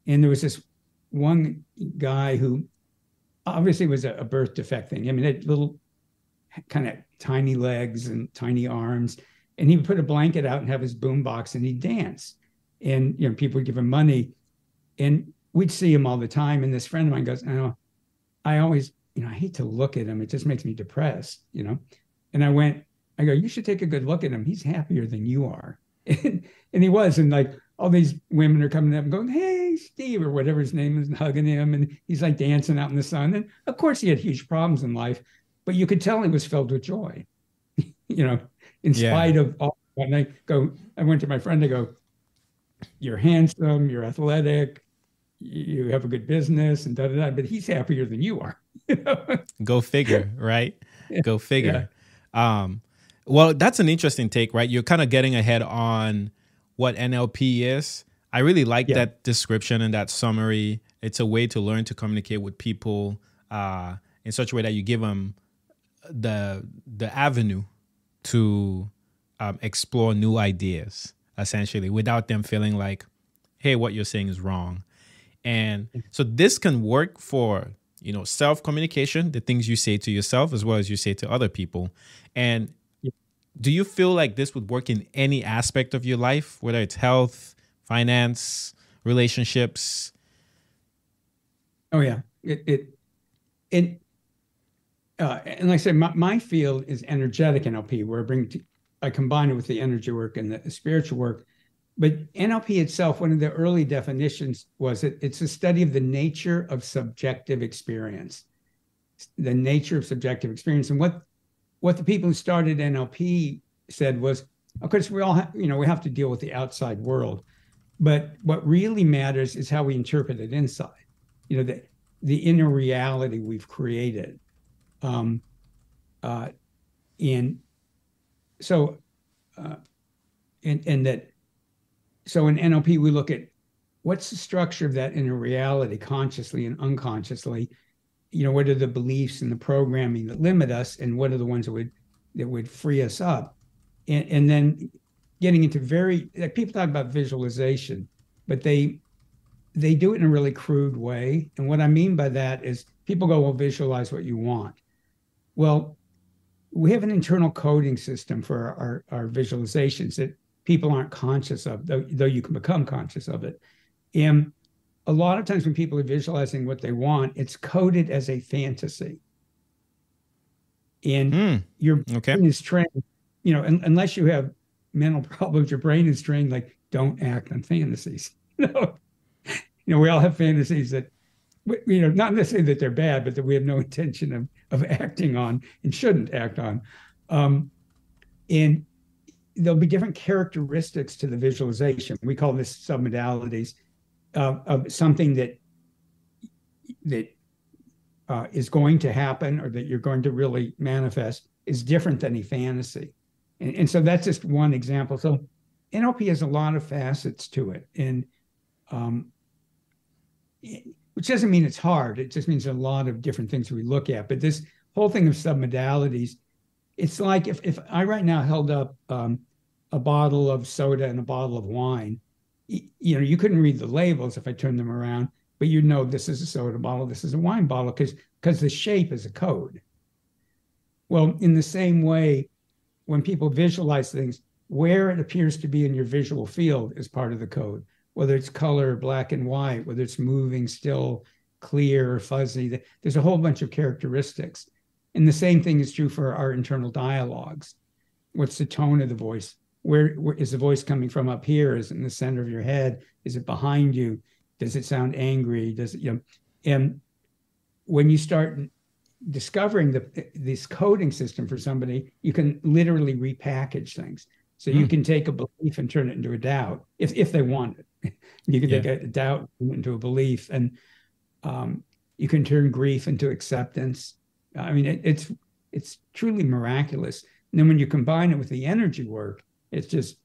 And there was this one guy who obviously was a birth defect thing. I mean, had little kind of tiny legs and tiny arms, and he would put a blanket out and have his boombox and he'd dance. And, people would give him money, and we'd see him all the time. And this friend of mine goes, I always, I hate to look at him. It just makes me depressed, And I go, you should take a good look at him. He's happier than you are. And he was, and like all these women are coming up and going, hey, Steve, or whatever his name is, and hugging him. And he's like dancing out in the sun. And of course he had huge problems in life, but you could tell he was filled with joy, in spite of all. And I went to my friend, I go, you're handsome, you're athletic, you have a good business and but he's happier than you are. Go figure, right? Go figure. Yeah. Well, that's an interesting take, right? You're kind of getting ahead on what NLP is. I really like that description and that summary. It's a way to learn to communicate with people in such a way that you give them the avenue to explore new ideas, essentially, without them feeling like, hey, what you're saying is wrong. And so this can work for, self-communication, the things you say to yourself as well as you say to other people. And do you feel like this would work in any aspect of your life, whether it's health, finance, relationships? Oh, yeah. And like I said, my field is energetic NLP, where I combine it with the energy work and the spiritual work. But NLP itself, one of the early definitions was it's a study of the nature of subjective experience. The nature of subjective experience. And what the people who started NLP said was, of course, we all we have to deal with the outside world, but what really matters is how we interpret it inside. The inner reality we've created. And so in NLP, we look at what's the structure of that inner reality, consciously and unconsciously. What are the beliefs and the programming that limit us, and what are the ones that would free us up? And then getting into people talk about visualization, but they do it in a really crude way. And what I mean by that is people go, well, visualize what you want. Well, we have an internal coding system for our visualizations that people aren't conscious of, though you can become conscious of it. And a lot of times when people are visualizing what they want, it's coded as a fantasy. And your Okay. brain is trained, unless you have mental problems, your brain is trained like, don't act on fantasies. We all have fantasies that, not necessarily that they're bad, but that we have no intention of acting on and shouldn't act on. And there'll be different characteristics to the visualization. We call this submodalities of something that is going to happen or that you're going to really manifest is different than a fantasy. And so that's just one example. So NLP has a lot of facets to it. And which doesn't mean it's hard. It just means a lot of different things we look at. But this whole thing of submodalities, it's like if I right now held up a bottle of soda and a bottle of wine, you couldn't read the labels if I turned them around, but you'd know this is a soda bottle, this is a wine bottle, because the shape is a code. Well, in the same way, when people visualize things, where it appears to be in your visual field is part of the code, whether it's color, black and white, whether it's moving, still, clear, or fuzzy. There's a whole bunch of characteristics. And the same thing is true for our internal dialogues. What's the tone of the voice? Where is the voice coming from? Up here? Is it in the center of your head? Is it behind you? Does it sound angry? Does it, and when you start discovering this coding system for somebody, you can literally repackage things. So you can take a belief and turn it into a doubt if they want it. You can take a doubt into a belief, and you can turn grief into acceptance. I mean, it's truly miraculous. And then when you combine it with the energy work, it's just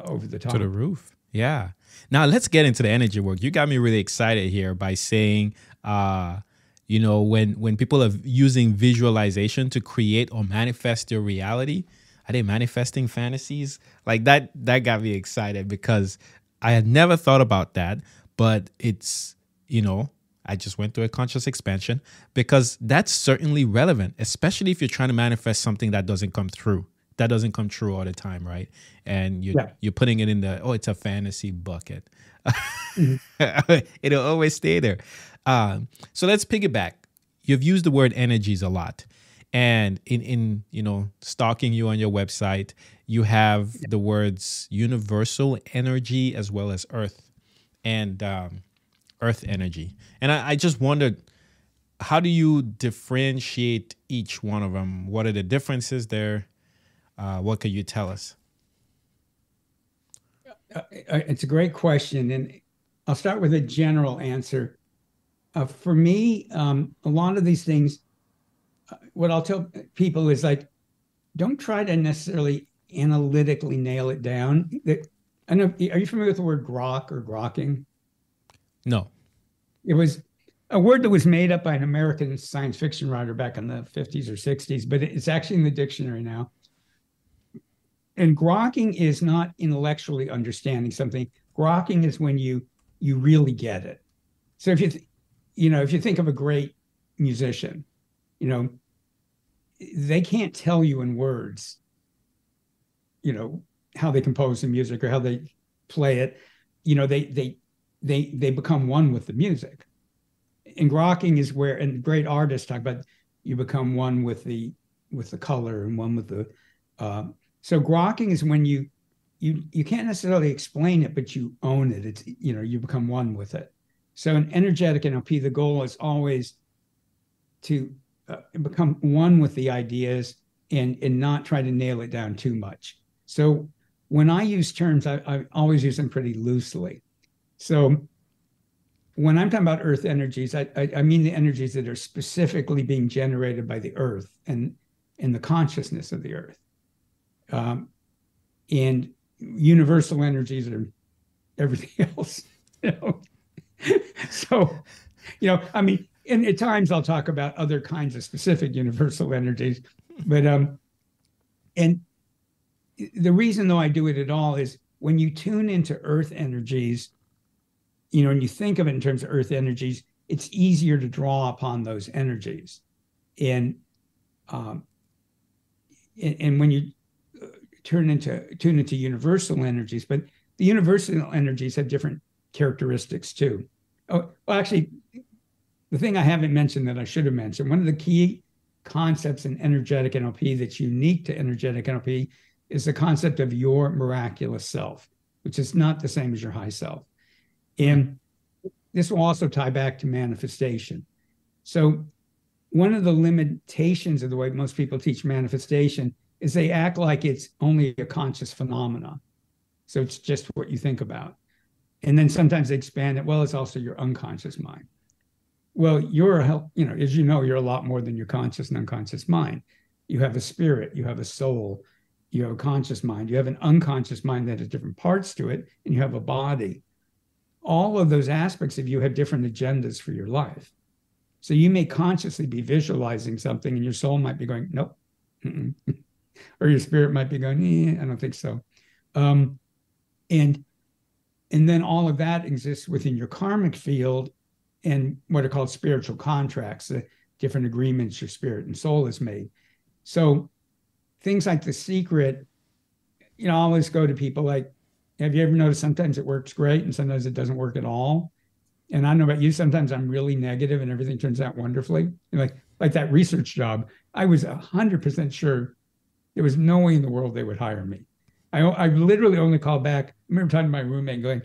over the top. To the roof. Yeah. Now let's get into the energy work. You got me really excited here by saying, when people are using visualization to create or manifest their reality, are they manifesting fantasies? Like that got me excited because I had never thought about that, but it's, I just went through a conscious expansion because that's certainly relevant, especially if you're trying to manifest something that doesn't come through. That doesn't come true all the time, right? And you're putting it in it's a fantasy bucket. It'll always stay there. So let's piggyback. You've used the word energies a lot. And in stalking you on your website, you have the words universal energy as well as earth and earth energy. And I just wondered, how do you differentiate each one of them? What are the differences there? What could you tell us? It's a great question. And I'll start with a general answer. For me, a lot of these things, what I'll tell people is like, don't try to necessarily analytically nail it down. I know, are you familiar with the word grok or grokking? No. It was a word that was made up by an American science fiction writer back in the 50s or 60s, but it's actually in the dictionary now. And grokking is not intellectually understanding something. Grokking is when you really get it. So if you think of a great musician, they can't tell you in words, how they compose the music or how they play it. They become one with the music. And grokking is where, and great artists talk about, you become one with the color and one with the. So grokking is when you can't necessarily explain it, but you own it. It's you become one with it. So in energetic NLP, the goal is always to become one with the ideas and not try to nail it down too much. So when I use terms, I always use them pretty loosely. So when I'm talking about earth energies, I mean the energies that are specifically being generated by the earth and the consciousness of the earth. And universal energies are everything else. So, I mean, and at times I'll talk about other kinds of specific universal energies, but and the reason though I do it at all is when you tune into earth energies, and you think of it in terms of earth energies, it's easier to draw upon those energies. And and when you tune into universal energies, but the universal energies have different characteristics too. Oh, well, actually, the thing I haven't mentioned that I should have mentioned, one of the key concepts in energetic NLP that's unique to energetic NLP is the concept of your miraculous self, which is not the same as your high self. And this will also tie back to manifestation. So one of the limitations of the way most people teach manifestation is they act like it's only a conscious phenomenon. So it's just what you think about. And then sometimes they expand it. Well, it's also your unconscious mind. Well, as you know, you're a lot more than your conscious and unconscious mind. You have a spirit, you have a soul, you have a conscious mind, you have an unconscious mind that has different parts to it, and you have a body. All of those aspects of you have different agendas for your life. So you may consciously be visualizing something and your soul might be going, nope. Or your spirit might be going, I don't think so. And then all of that exists within your karmic field and what are called spiritual contracts, the different agreements your spirit and soul has made. So things like The Secret, I always go to people like, have you ever noticed sometimes it works great and sometimes it doesn't work at all? And I don't know about you, sometimes I'm really negative and everything turns out wonderfully. Like that research job, I was 100% sure there was no way in the world they would hire me. I literally only called back. I remember talking to my roommate and going,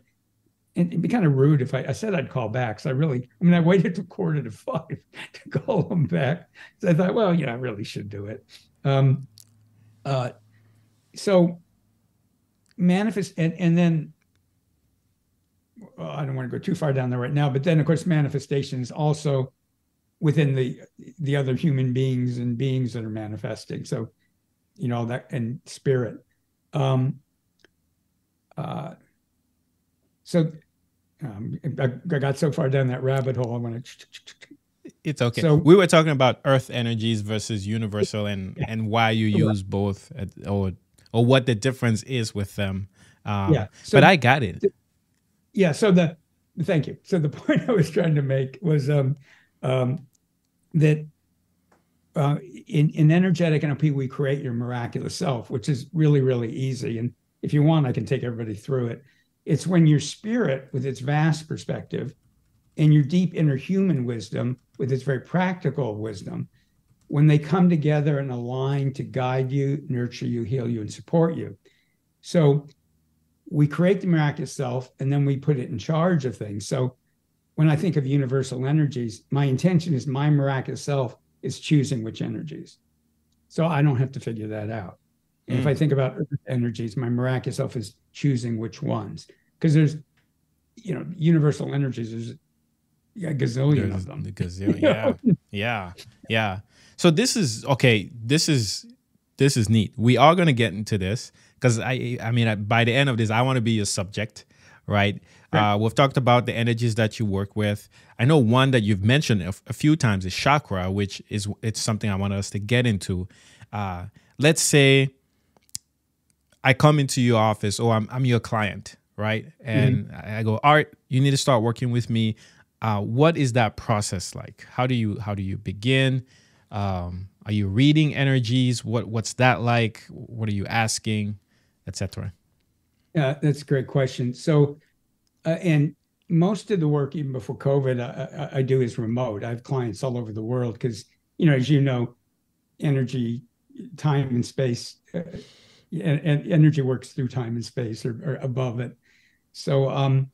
and it'd be kind of rude if I said I'd call back. So I waited till 4:45 to call them back. So I thought, well, I really should do it. So manifest, and then, well, I don't want to go too far down there right now, but then of course, manifestation is also within the other human beings and beings that are manifesting. So, that and spirit. I got so far down that rabbit hole. I want to. It's okay. So we were talking about earth energies versus universal, and why you use both, or what the difference is with them. But I got it. Thank you. So the point I was trying to make was that in energetic NLP, we create your miraculous self, which is really, really easy. And if you want, I can take everybody through it. It's when your spirit, with its vast perspective, and your deep inner human wisdom, with its very practical wisdom, when they come together and align to guide you, nurture you, heal you, and support you. So we create the miraculous self, and then we put it in charge of things. So when I think of universal energies, my intention is my miraculous self is choosing which energies. So I don't have to figure that out. And if I think about earth energies, my miraculous self is choosing which ones. Because there's, universal energies, there's a gazillion of them. Yeah. So this is, okay, this is neat. We are going to get into this because I mean, by the end of this, I want to be your subject, right? We've talked about the energies that you work with. I know one that you've mentioned a few times is chakra, which it's something I want us to get into. Let's say I come into your office, or I'm your client, right? And I go, Art, you need to start working with me. What is that process like? How do you begin? Are you reading energies? What's that like? What are you asking, etc.? Yeah, that's a great question. So, and most of the work, even before COVID, I do is remote. I have clients all over the world because, as you know, energy, time and space, and energy works through time and space or above it. So,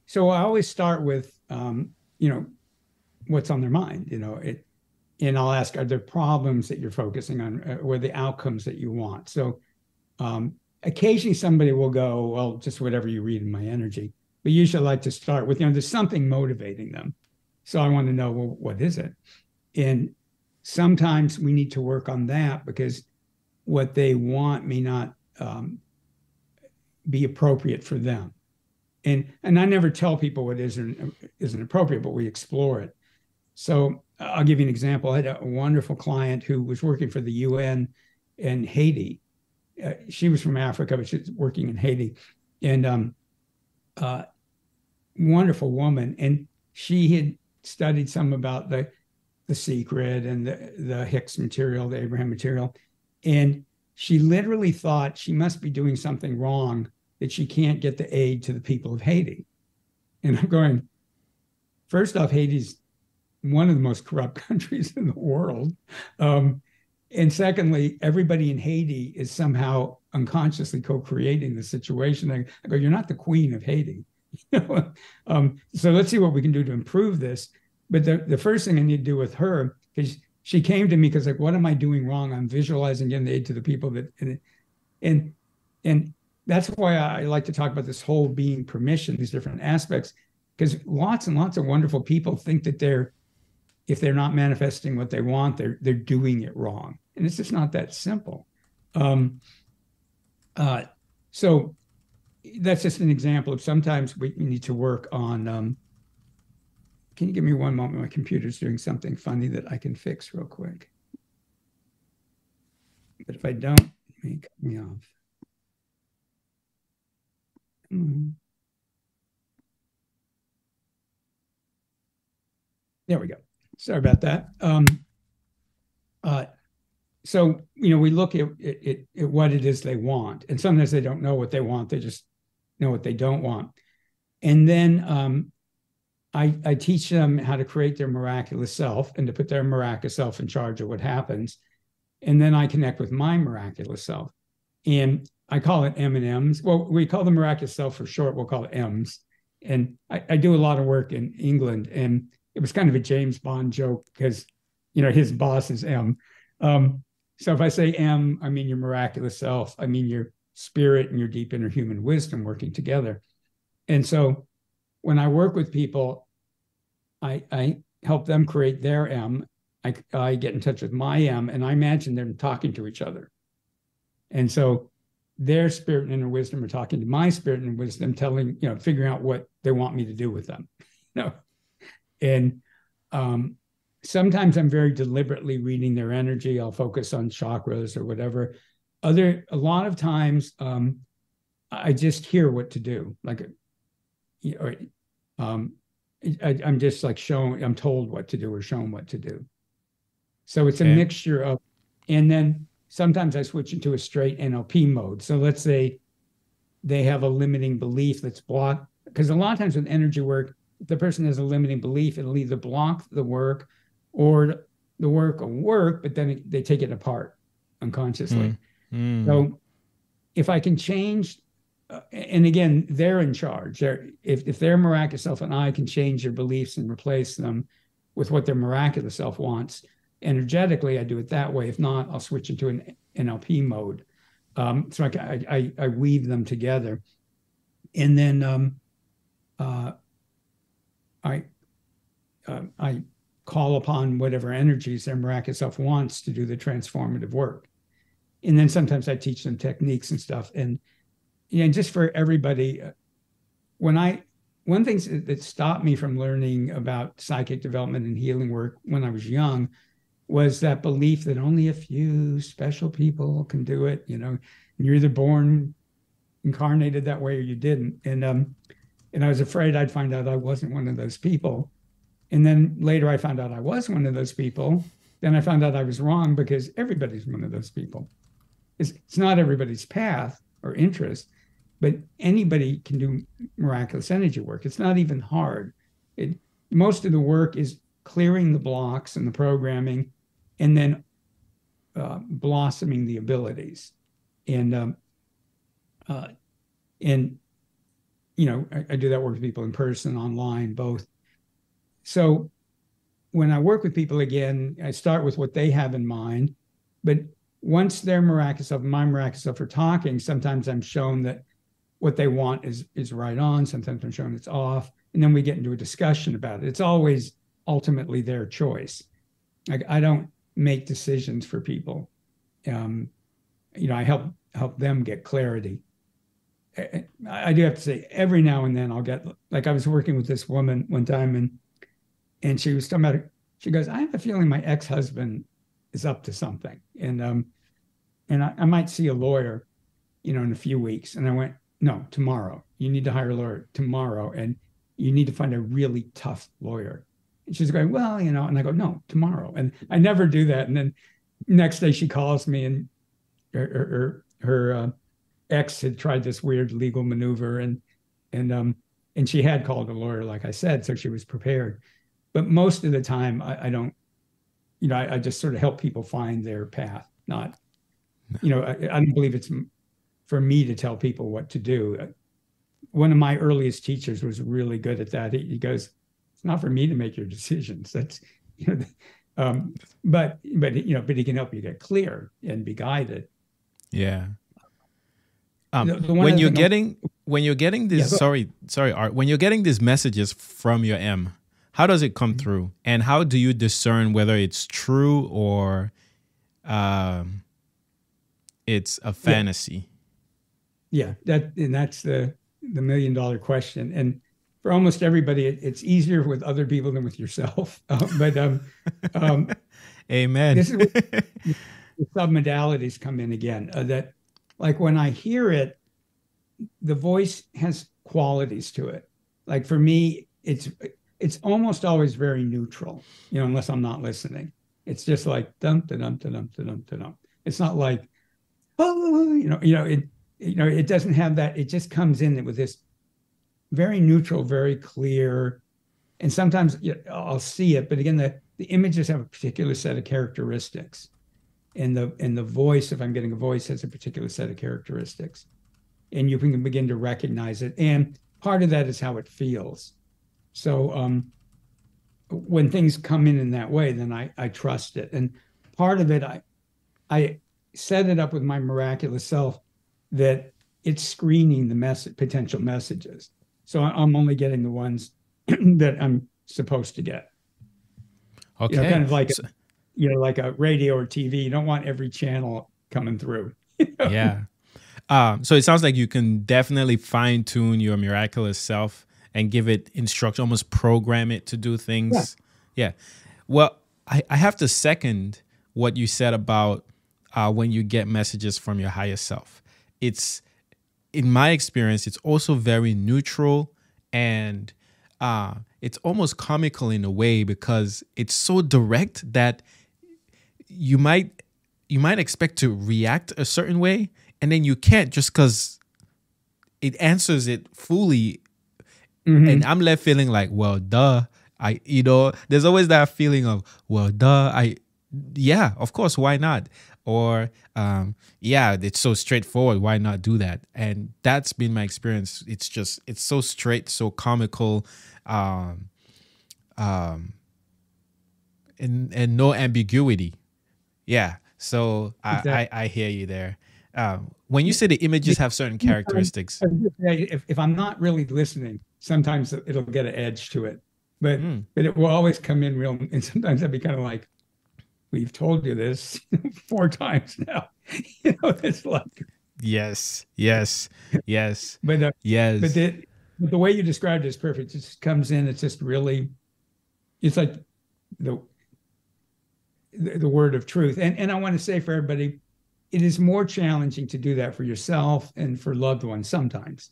so I always start with, what's on their mind, and I'll ask, are there problems that you're focusing on, or the outcomes that you want? So, occasionally somebody will go, well, just whatever you read in my energy. But usually I like to start with, there's something motivating them. So I want to know, well, what is it? And sometimes we need to work on that because what they want may not be appropriate for them. And I never tell people what isn't appropriate, but we explore it. So I'll give you an example. I had a wonderful client who was working for the UN in Haiti. She was from Africa, but she's working in Haiti, and wonderful woman. And she had studied some about the Secret and the Higgs material, the Abraham material. And she literally thought she must be doing something wrong, that she can't get the aid to the people of Haiti. And I'm going, first off, Haiti's one of the most corrupt countries in the world. And secondly, everybody in Haiti is somehow unconsciously co-creating the situation. I go, you're not the queen of Haiti. So let's see what we can do to improve this. But the first thing I need to do with her, because she came to me because like, what am I doing wrong? I'm visualizing getting aid to the people that, and that's why I like to talk about this whole being permission, these different aspects, because lots and lots of wonderful people think that if they're not manifesting what they want, they're doing it wrong. And it's just not that simple. So that's just an example of sometimes we need to work on, can you give me one moment? My computer's doing something funny that I can fix real quick. But if I don't, it may cut me off. There we go. Sorry about that. So, we look at what it is they want. And sometimes they don't know what they want. They just know what they don't want. And then I teach them how to create their miraculous self and to put their miraculous self in charge of what happens. And then I connect with my miraculous self. And I call it M&Ms. Well, we call the miraculous self for short. We'll call it M's. And I do a lot of work in England. And it was kind of a James Bond joke because, his boss is M. So if I say M, I mean your miraculous self. I mean your spirit and your deep inner human wisdom working together. And so when I work with people, I help them create their M. I get in touch with my M, and I imagine them talking to each other. And so their spirit and inner wisdom are talking to my spirit and wisdom, figuring out what they want me to do with them. And sometimes I'm very deliberately reading their energy. I'll focus on chakras or whatever. A lot of times, I just hear what to do. I'm just like I'm told what to do or shown what to do. So it's a mixture of, and then sometimes I switch into a straight NLP mode. So let's say they have a limiting belief that's blocked, because a lot of times with energy work, if the person has a limiting belief, it'll either block the work or the work will work, but then they take it apart unconsciously. So if I can change, and again, they're in charge. If their miraculous self and I can change their beliefs and replace them with what their miraculous self wants, energetically, I do it that way. If not, I'll switch into an NLP mode. So I weave them together. And then I call upon whatever energies their miraculous self wants to do the transformative work. And then sometimes I teach them techniques and stuff. And just for everybody, one thing that stopped me from learning about psychic development and healing work when I was young was that belief that only a few special people can do it. You're either born incarnated that way or you didn't. And I was afraid I'd find out I wasn't one of those people. And then later I found out I was one of those people. Then I found out I was wrong, because everybody's one of those people. It's not everybody's path or interest, but anybody can do miraculous energy work. It's not even hard. Most of the work is clearing the blocks and the programming, and then blossoming the abilities. And I do that work with people in person, online, both. So when I work with people, again, I start with what they have in mind. But once their miraculous self and my miraculous self are talking, sometimes I'm shown that what they want is right on. Sometimes I'm shown it's off. And then we get into a discussion about it. It's always ultimately their choice. I don't make decisions for people. I help them get clarity. I do have to say, every now and then I'll get, like, I was working with this woman one time, and she was talking about it. She goes, I have a feeling my ex-husband is up to something. And I might see a lawyer, in a few weeks. And I went, no, tomorrow. You need to hire a lawyer tomorrow. And you need to find a really tough lawyer. And she's going, well, and I go, no, tomorrow. And I never do that. And then next day she calls me and her ex had tried this weird legal maneuver, and she had called a lawyer, like I said, so she was prepared. But most of the time, I don't, I just sort of help people find their path. Not, I don't believe it's for me to tell people what to do. One of my earliest teachers was really good at that. He goes, "It's not for me to make your decisions. That's, but he can help you get clear and be guided." Yeah. When you're getting this, sorry, Art, when you're getting these messages from your M, how does it come through, and how do you discern whether it's true or it's a fantasy? Yeah, that's the $1 million question. And for almost everybody, it's easier with other people than with yourself. Amen. This is where the submodalities come in again. That, like, when I hear it, the voice has qualities to it. Like, for me, it's almost always very neutral, unless I'm not listening. It's just like dum da dum da dum da dum da dum. It's not like, oh, it doesn't have that. It just comes in with this very neutral, very clear. And sometimes I'll see it, but again, the images have a particular set of characteristics, and the voice, if I'm getting a voice, has a particular set of characteristics, and you can begin to recognize it. And part of that is how it feels. So when things come in that way, then I trust it. And part of it, I set it up with my miraculous self that it's screening the potential messages. So I'm only getting the ones that I'm supposed to get. Okay. Kind of like, like a radio or TV. You don't want every channel coming through. Yeah. So it sounds like you can definitely fine tune your miraculous self and give it instruction, almost program it to do things. Yeah. Well, I have to second what you said about when you get messages from your higher self. It's, in my experience, it's also very neutral, and it's almost comical in a way, because it's so direct that you might expect to react a certain way, and then you can't, just because it answers it fully. Mm-hmm. And I'm left feeling like, well, duh. There's always that feeling of, well, duh. Yeah, of course, why not? Or, it's so straightforward. Why not do that? And that's been my experience. It's so straight, so comical, and no ambiguity. Yeah. So exactly. I hear you there. When you say the images have certain characteristics, if I'm not really listening, sometimes it'll get an edge to it, but it will always come in real. And sometimes I'd be kind of like, we've told you this 4 times now. It's like, yes. But yes. But the way you described it is perfect. It just comes in. It's just really, it's like the word of truth. And I want to say for everybody, it is more challenging to do that for yourself and for loved ones sometimes.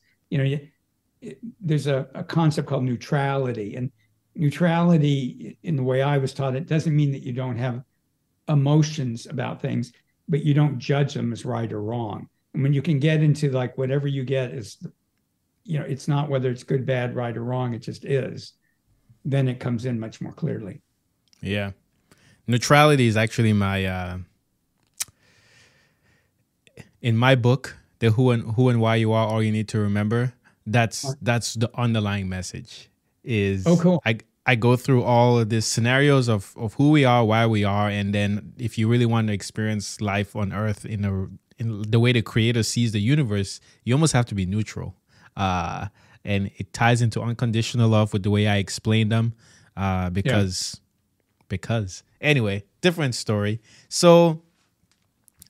There's a concept called neutrality, and neutrality, in the way I was taught it, doesn't mean that you don't have emotions about things, but you don't judge them as right or wrong. And when you can get into, like, whatever you get is, it's not whether it's good, bad, right, or wrong, it just is, then it comes in much more clearly. Yeah. Neutrality is actually my, in my book, the who and why you are all you need to remember. That's the underlying message is, oh, cool. I go through all of these scenarios of who we are, why we are. And then if you really want to experience life on Earth in the way the Creator sees the universe, you almost have to be neutral. And it ties into unconditional love with the way I explain them, because anyway, different story. So,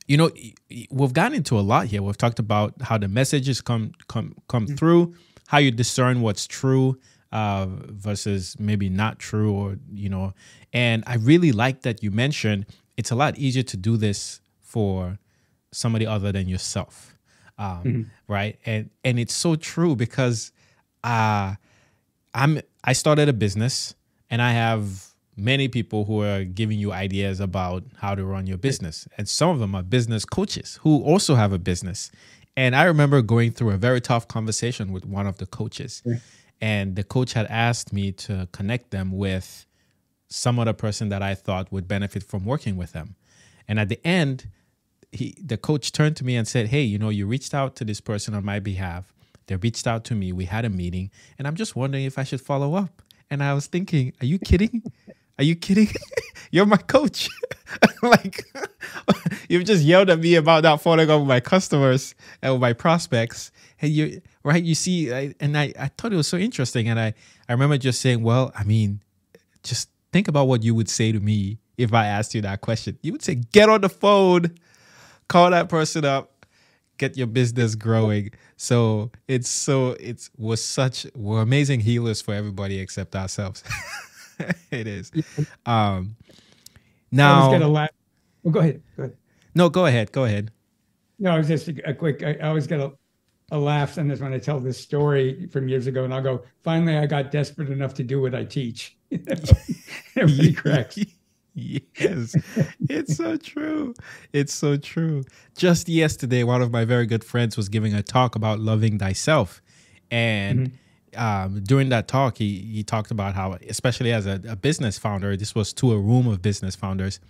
we've gotten into a lot here. We've talked about how the messages come through, how you discern what's true versus maybe not true, or, and I really like that you mentioned it's a lot easier to do this for somebody other than yourself. Right. And it's so true, because I started a business, and I have many people who are giving you ideas about how to run your business. And some of them are business coaches who also have a business. And I remember going through a very tough conversation with one of the coaches. Sure. And the coach had asked me to connect them with some other person that I thought would benefit from working with them. And at the end, the coach turned to me and said, hey, you reached out to this person on my behalf. They reached out to me. We had a meeting. And I'm just wondering if I should follow up. And I was thinking, are you kidding? Are you kidding? You're my coach. Like, you've just yelled at me about not following up with my customers and with my prospects. And you see, and I thought it was so interesting. And I remember just saying, well, I mean, just think about what you would say to me if I asked you that question. You would say, get on the phone, call that person up, get your business growing. So we're amazing healers for everybody except ourselves. It is. Now, I was gonna laugh. Well, go ahead. No, go ahead. No, I was just a quick. I always get a laugh sometimes when I tell this story from years ago, and I'll go, finally, I got desperate enough to do what I teach. Everybody cracks. Yes, it's so true. It's so true. Just yesterday, one of my very good friends was giving a talk about loving thyself. And during that talk, he talked about how, especially as a business founder, this was to a room of business founders,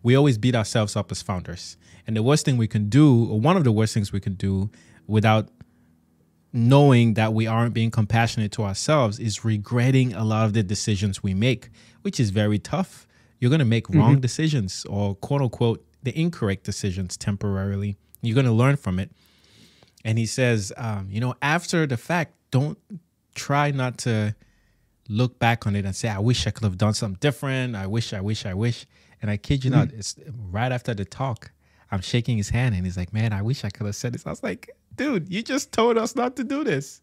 we always beat ourselves up as founders. And the worst thing we can do, or one of the worst things we can do without knowing that we aren't being compassionate to ourselves, is regretting a lot of the decisions we make, which is very tough. You're going to make wrong decisions, or quote unquote, the incorrect decisions temporarily. You're going to learn from it. And he says, after the fact, don't try not to look back on it and say, I wish I could have done something different. I wish. And I kid you not, it's right after the talk, I'm shaking his hand and he's like, man, I wish I could have said this. I was like, dude, you just told us not to do this.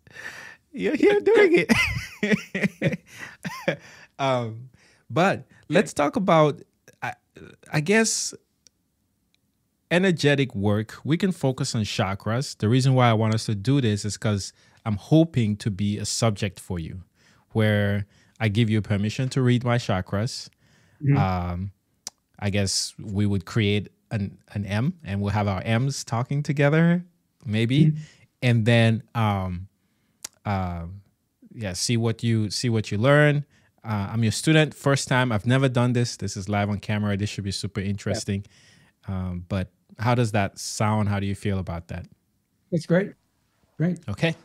You're here doing it. But let's talk about, I guess, energetic work. We can focus on chakras. The reason why I want us to do this is because I'm hoping to be a subject for you, where I give you permission to read my chakras. I guess we would create an M, and we'll have our M's talking together, maybe, and then see what you learn. I'm your student, first time. I've never done this. This is live on camera. This should be super interesting. But how does that sound? How do you feel about that? It's great. Great. Okay.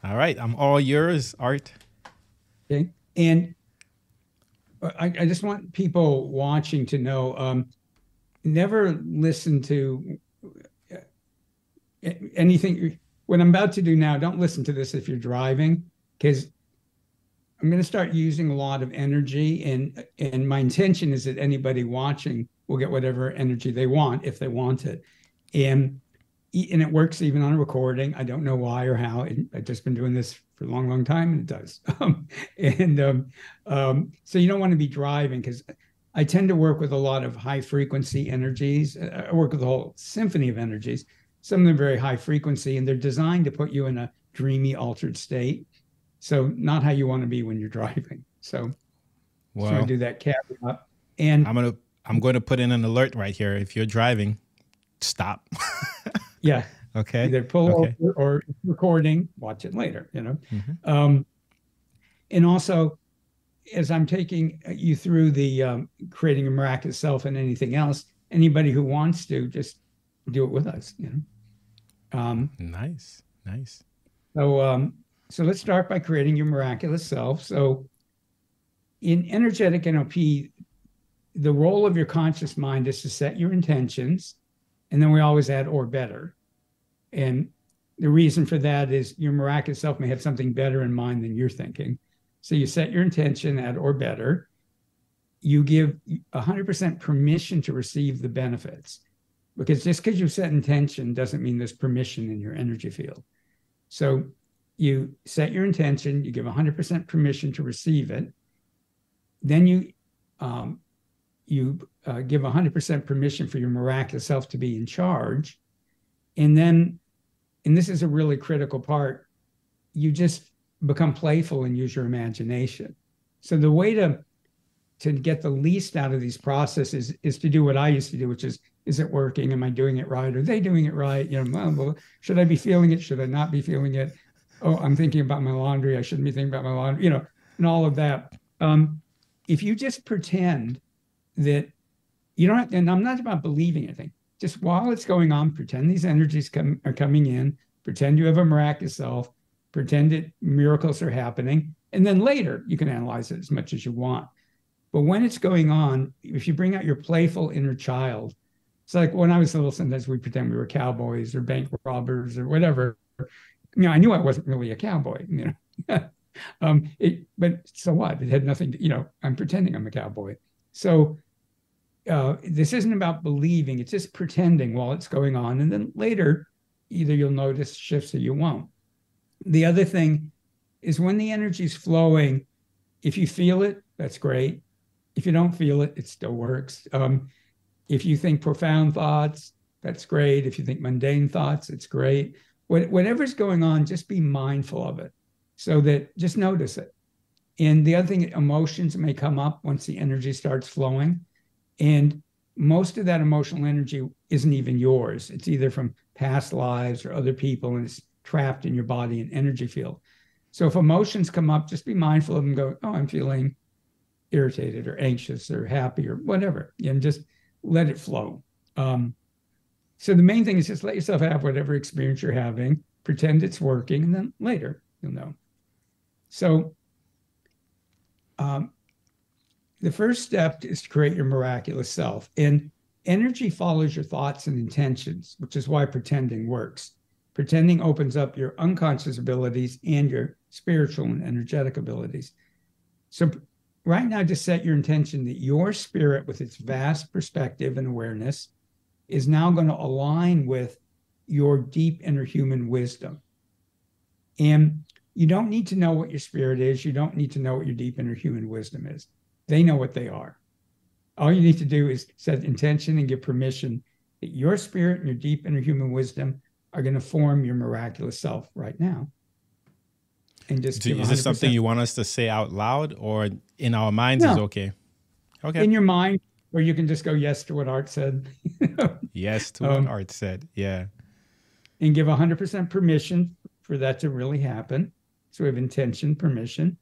All right. I'm all yours, Art. Okay. And I just want people watching to know, never listen to anything. What I'm about to do now, don't listen to this if you're driving, because I'm going to start using a lot of energy, and my intention is that anybody watching will get whatever energy they want if they want it. And it works even on a recording. I don't know why or how. I've just been doing this for a long, long time, and it does. So you don't want to be driving, because I tend to work with a lot of high frequency energies. I work with a whole symphony of energies. Some of them very high frequency, and they're designed to put you in a dreamy, altered state. So not how you want to be when you're driving. So I do that caveat. And I'm going to put in an alert right here. If you're driving, stop. Yeah. Okay. Either pull over, or recording, watch it later, And also, as I'm taking you through the creating a miraculous self and anything else, anybody who wants to, just do it with us, Nice. So let's start by creating your miraculous self. So in energetic NLP, the role of your conscious mind is to set your intentions, and then we always add or better. And the reason for that is your miraculous self may have something better in mind than you're thinking. So you set your intention, add or better. You give 100% permission to receive the benefits, because just because you set intention doesn't mean there's permission in your energy field. So you set your intention, you give 100% permission to receive it. Then you give 100% permission for your miraculous self to be in charge. And then, and this is a really critical part, you just become playful and use your imagination. So the way to to get the least out of these processes is to do what I used to do, which is it working? Am I doing it right? Are they doing it right? Well, should I be feeling it? Should I not be feeling it? Oh, I'm thinking about my laundry. I shouldn't be thinking about my laundry, and all of that. If you just pretend that you don't have, and I'm not about believing anything, just while it's going on, pretend these energies are coming in, pretend you have a miraculous self, pretend that miracles are happening, and then later you can analyze it as much as you want. But when it's going on, if you bring out your playful inner child, it's like when I was little, sometimes we pretend we were cowboys or bank robbers or whatever. I knew I wasn't really a cowboy, but so what? It had nothing to, I'm pretending I'm a cowboy. So this isn't about believing, it's just pretending while it's going on. And then later, either you'll notice shifts or you won't. The other thing is when the energy is flowing, if you feel it, that's great. If you don't feel it, it still works. If you think profound thoughts, that's great. If you think mundane thoughts, it's great. Whatever's going on, just be mindful of it so that just notice it. And the other thing, emotions may come up once the energy starts flowing. And most of that emotional energy isn't even yours. It's either from past lives or other people, and it's trapped in your body and energy field. So if emotions come up, just be mindful of them. Go, oh, I'm feeling irritated or anxious or happy or whatever, and just let it flow. So the main thing is just let yourself have whatever experience you're having, pretend it's working, and then later you'll know. So the first step is to create your miraculous self. And energy follows your thoughts and intentions, which is why pretending works. Pretending opens up your unconscious abilities and your spiritual and energetic abilities. So right now, just set your intention that your spirit, with its vast perspective and awareness, is now going to align with your deep inner human wisdom. And you don't need to know what your spirit is. You don't need to know what your deep inner human wisdom is. They know what they are. All you need to do is set intention and give permission that your spirit and your deep inner human wisdom are going to form your miraculous self right now. And just is this something you want us to say out loud, or in our minds is okay? Okay. In your mind, or you can just go yes to what Art said. Yes to what Art said. Yeah. And give 100% permission for that to really happen. So we have intention, permission.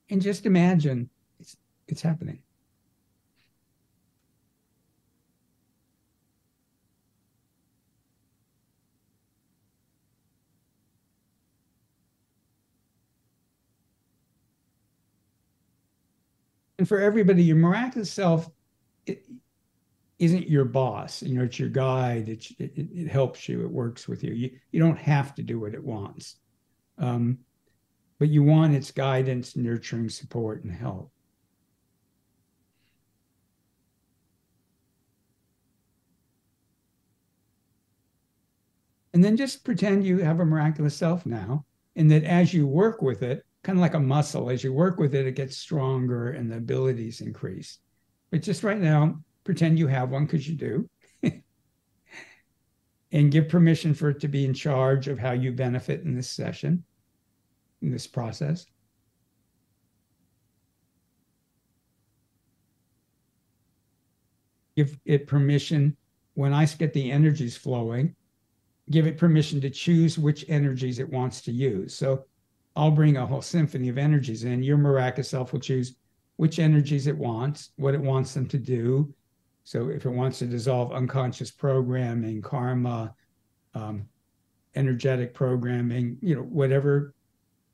And just imagine it's happening. And for everybody, your miraculous self isn't your boss. It's your guide. It helps you. It works with you. You don't have to do what it wants. But you want its guidance, nurturing, support, and help. And then just pretend you have a miraculous self now, and that as you work with it, kind of like a muscle, as you work with it, it gets stronger and the abilities increase. But just right now, pretend you have one, because you do. And give permission for it to be in charge of how you benefit in this session, in this process. Give it permission when I get the energies flowing, give it permission to choose which energies it wants to use. So I'll bring a whole symphony of energies in. Your miraculous self will choose which energies it wants, what it wants them to do. So if it wants to dissolve unconscious programming, karma, energetic programming, whatever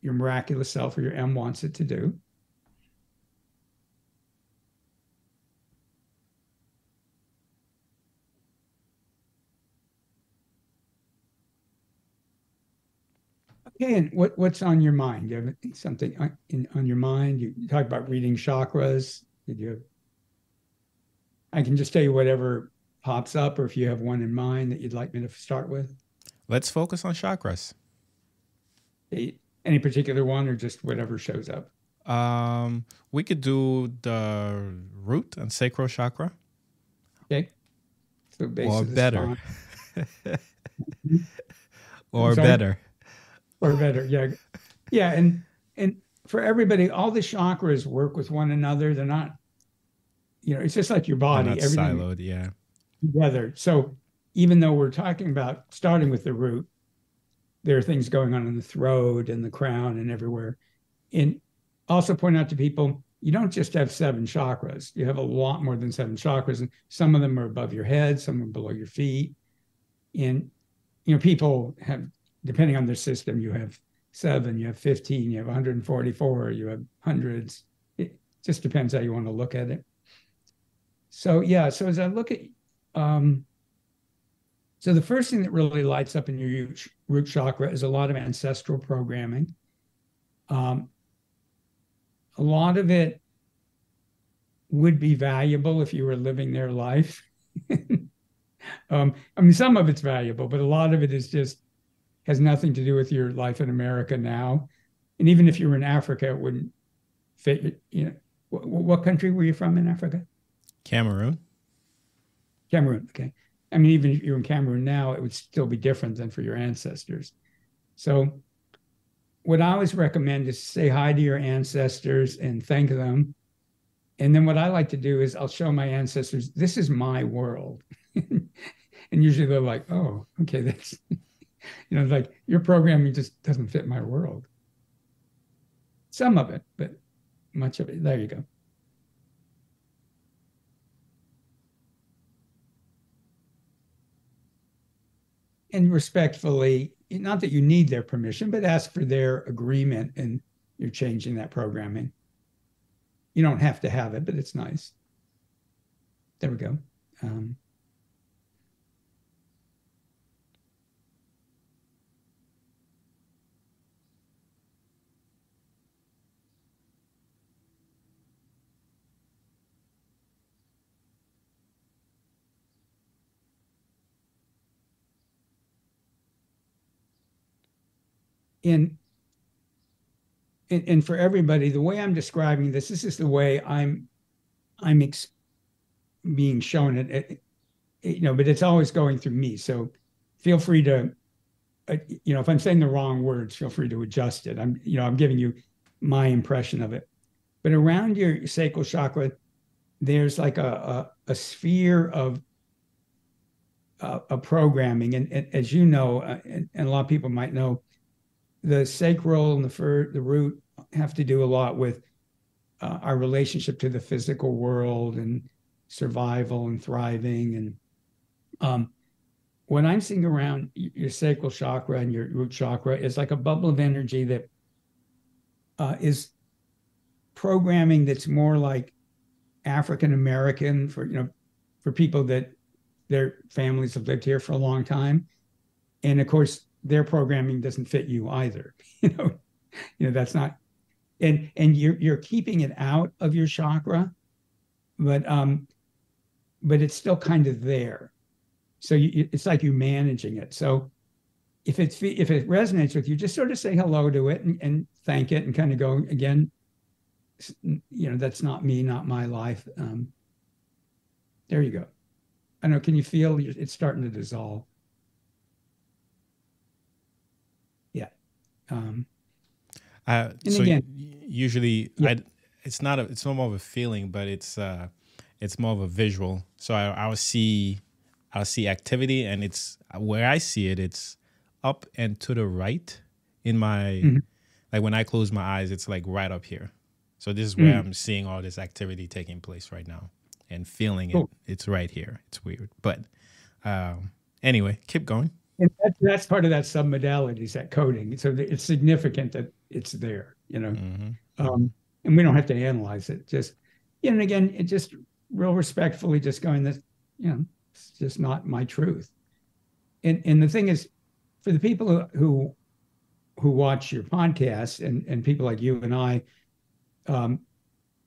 your miraculous self or your M wants it to do. Okay, and what's on your mind? Do you have something on your mind? You talk about reading chakras. I can just tell you whatever pops up, or if you have one in mind that you'd like me to start with. Let's focus on chakras. Any particular one, or just whatever shows up? We could do root and sacral chakra. Okay. So base or of the better. spine. Or better. Or better, yeah. Yeah, and for everybody, all the chakras work with one another. They're not, it's just like your body, not everything siloed. Yeah. together. So even though we're talking about starting with the root, there are things going on in the throat and the crown and everywhere. And also point out to people, you don't just have 7 chakras. You have a lot more than 7 chakras. And some of them are above your head, some are below your feet. And, people have, depending on their system, you have 7, you have 15, you have 144, you have hundreds. It just depends how you want to look at it. So, yeah, so as I look at, so the first thing that really lights up in your root chakra is a lot of ancestral programming. A lot of it would be valuable if you were living their life. Some of it's valuable, but a lot of it is just has nothing to do with your life in America now. And even if you were in Africa, it wouldn't fit. What country were you from in Africa? Cameroon. Cameroon. Okay. Even if you're in Cameroon now, it would still be different than for your ancestors. So what I always recommend is say hi to your ancestors and thank them. And then what I like to do is I'll show my ancestors, this is my world. And usually they're like, oh, okay, that's, like your programming just doesn't fit my world. Some of it, but much of it. There you go. And respectfully, not that you need their permission, but ask for their agreement, and you're changing that programming. You don't have to have it, but it's nice. There we go. And for everybody, the way I'm describing this is the way I'm being shown it, but it's always going through me. So feel free to, if I'm saying the wrong words, feel free to adjust it. I'm giving you my impression of it. But around your sacral chakra, there's like a sphere of a programming. And as you know, and a lot of people might know, the sacral and the root have to do a lot with our relationship to the physical world and survival and thriving. And what I'm seeing around your sacral chakra and your root chakra is like a bubble of energy that is programming that's more like African American for people that their families have lived here for a long time. And of course, their programming doesn't fit you either. That's not, and you're keeping it out of your chakra, but it's still kind of there. So it's like you're managing it. So if it resonates with you, just sort of say hello to it and thank it and kind of go again. That's not me, not my life. There you go. I don't know. Can you feel it's starting to dissolve? Yeah. So again, usually yeah. It's more of a feeling, but it's more of a visual. So I'll see activity, and it's where I see it. It's up and to the right in my like when I close my eyes, it's like right up here. So this is where I'm seeing all this activity taking place right now and feeling it. It's right here. It's weird, but anyway, keep going. And that's part of that submodality, is that coding. So it's significant that it's there, and we don't have to analyze it. Just, and again, it just real respectfully, just going that, it's just not my truth. And the thing is, for the people who watch your podcast and people like you and I,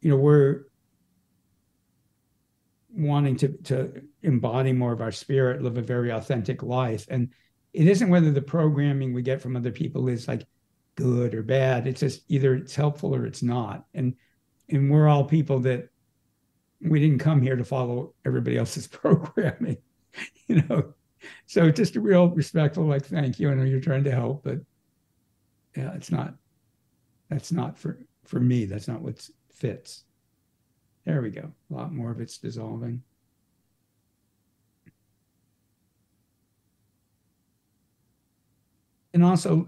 we're wanting to embody more of our spirit, live a very authentic life. And it isn't whether the programming we get from other people is like good or bad. It's just either it's helpful or it's not. And we're all people that we didn't come here to follow everybody else's programming, So just a real respectful, like, thank you. I know you're trying to help, but yeah, it's not. That's not for me. That's not what fits. There we go. A lot more of it's dissolving. And also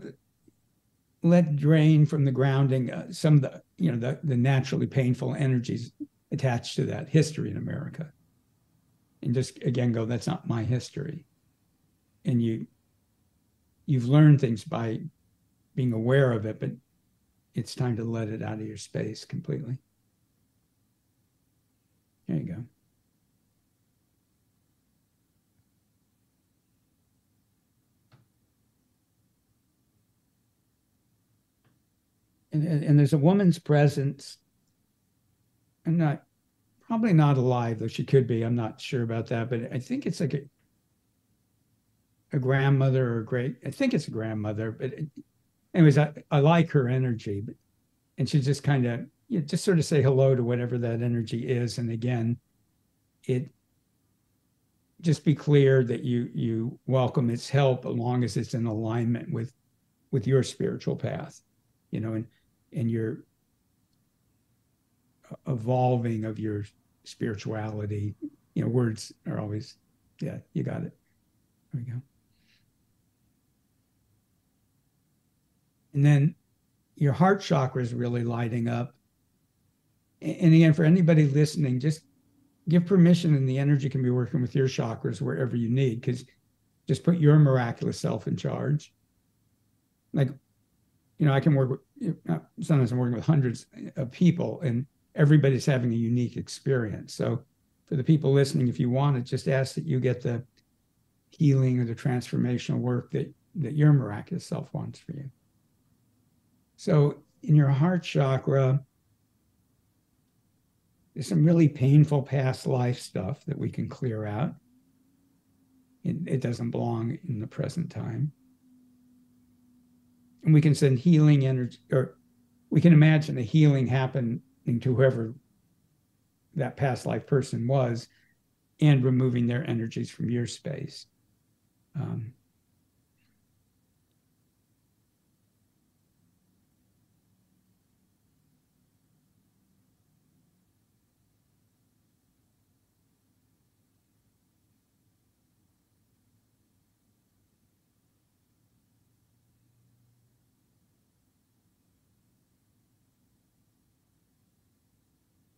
let drain from the grounding some of the, the naturally painful energies attached to that history in America. And just again go, that's not my history. And you've learned things by being aware of it, but it's time to let it out of your space completely. There you go. And there's a woman's presence. I'm probably not alive, though she could be. I'm not sure about that, but I think it's like a grandmother or I think it's a grandmother. But anyways, I like her energy, and she just kind of just sort of say hello to whatever that energy is. And again, it just be clear that you welcome its help as long as it's in alignment with your spiritual path, and your evolving of your spirituality. Words are always, yeah, you got it. There we go. And then your heart chakra is really lighting up. And again, for anybody listening, just give permission, and the energy can be working with your chakras wherever you need, because just put your miraculous self in charge. Like, I can work with, sometimes I'm working with hundreds of people, and everybody's having a unique experience. So for the people listening, if you want it, just ask that you get the healing or the transformational work that your miraculous self wants for you. So in your heart chakra, there's some really painful past life stuff that we can clear out. It doesn't belong in the present time. And we can send healing energy, or we can imagine a healing happening to whoever that past life person was, and removing their energies from your space.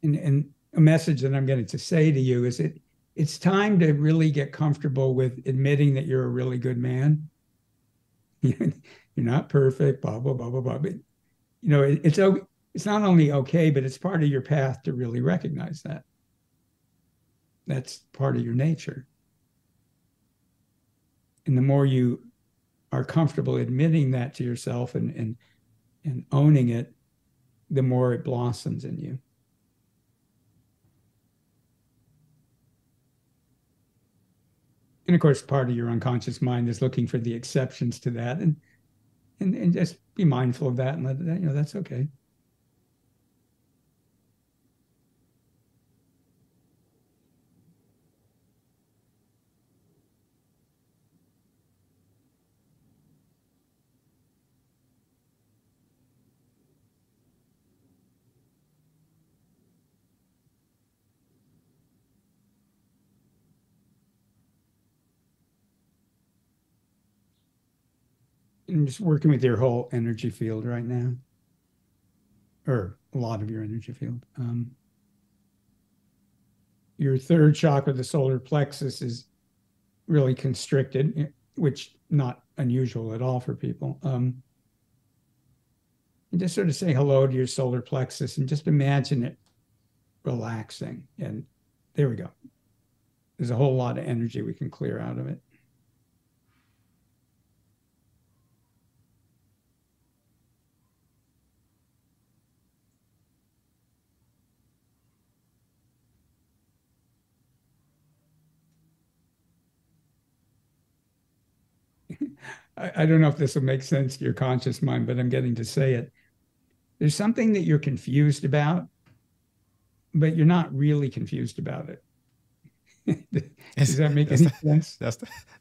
And a message that I'm getting to say to you is it's time to really get comfortable with admitting that you're a really good man. You're not perfect, blah, blah, blah, blah, blah. But, it's not only okay, but it's part of your path to really recognize that. That's part of your nature. And the more you are comfortable admitting that to yourself and owning it, the more it blossoms in you. And of course, part of your unconscious mind is looking for the exceptions to that, and just be mindful of that, and let that, that's okay. And just working with your whole energy field right now, or a lot of your energy field. Your third chakra, the solar plexus, is really constricted, which not unusual at all for people. And just sort of say hello to your solar plexus and just imagine it relaxing. And there we go. There's a whole lot of energy we can clear out of it. I don't know if this will make sense to your conscious mind, but I'm getting to say it. There's something that you're confused about, but you're not really confused about it. Does that make That's any the, sense?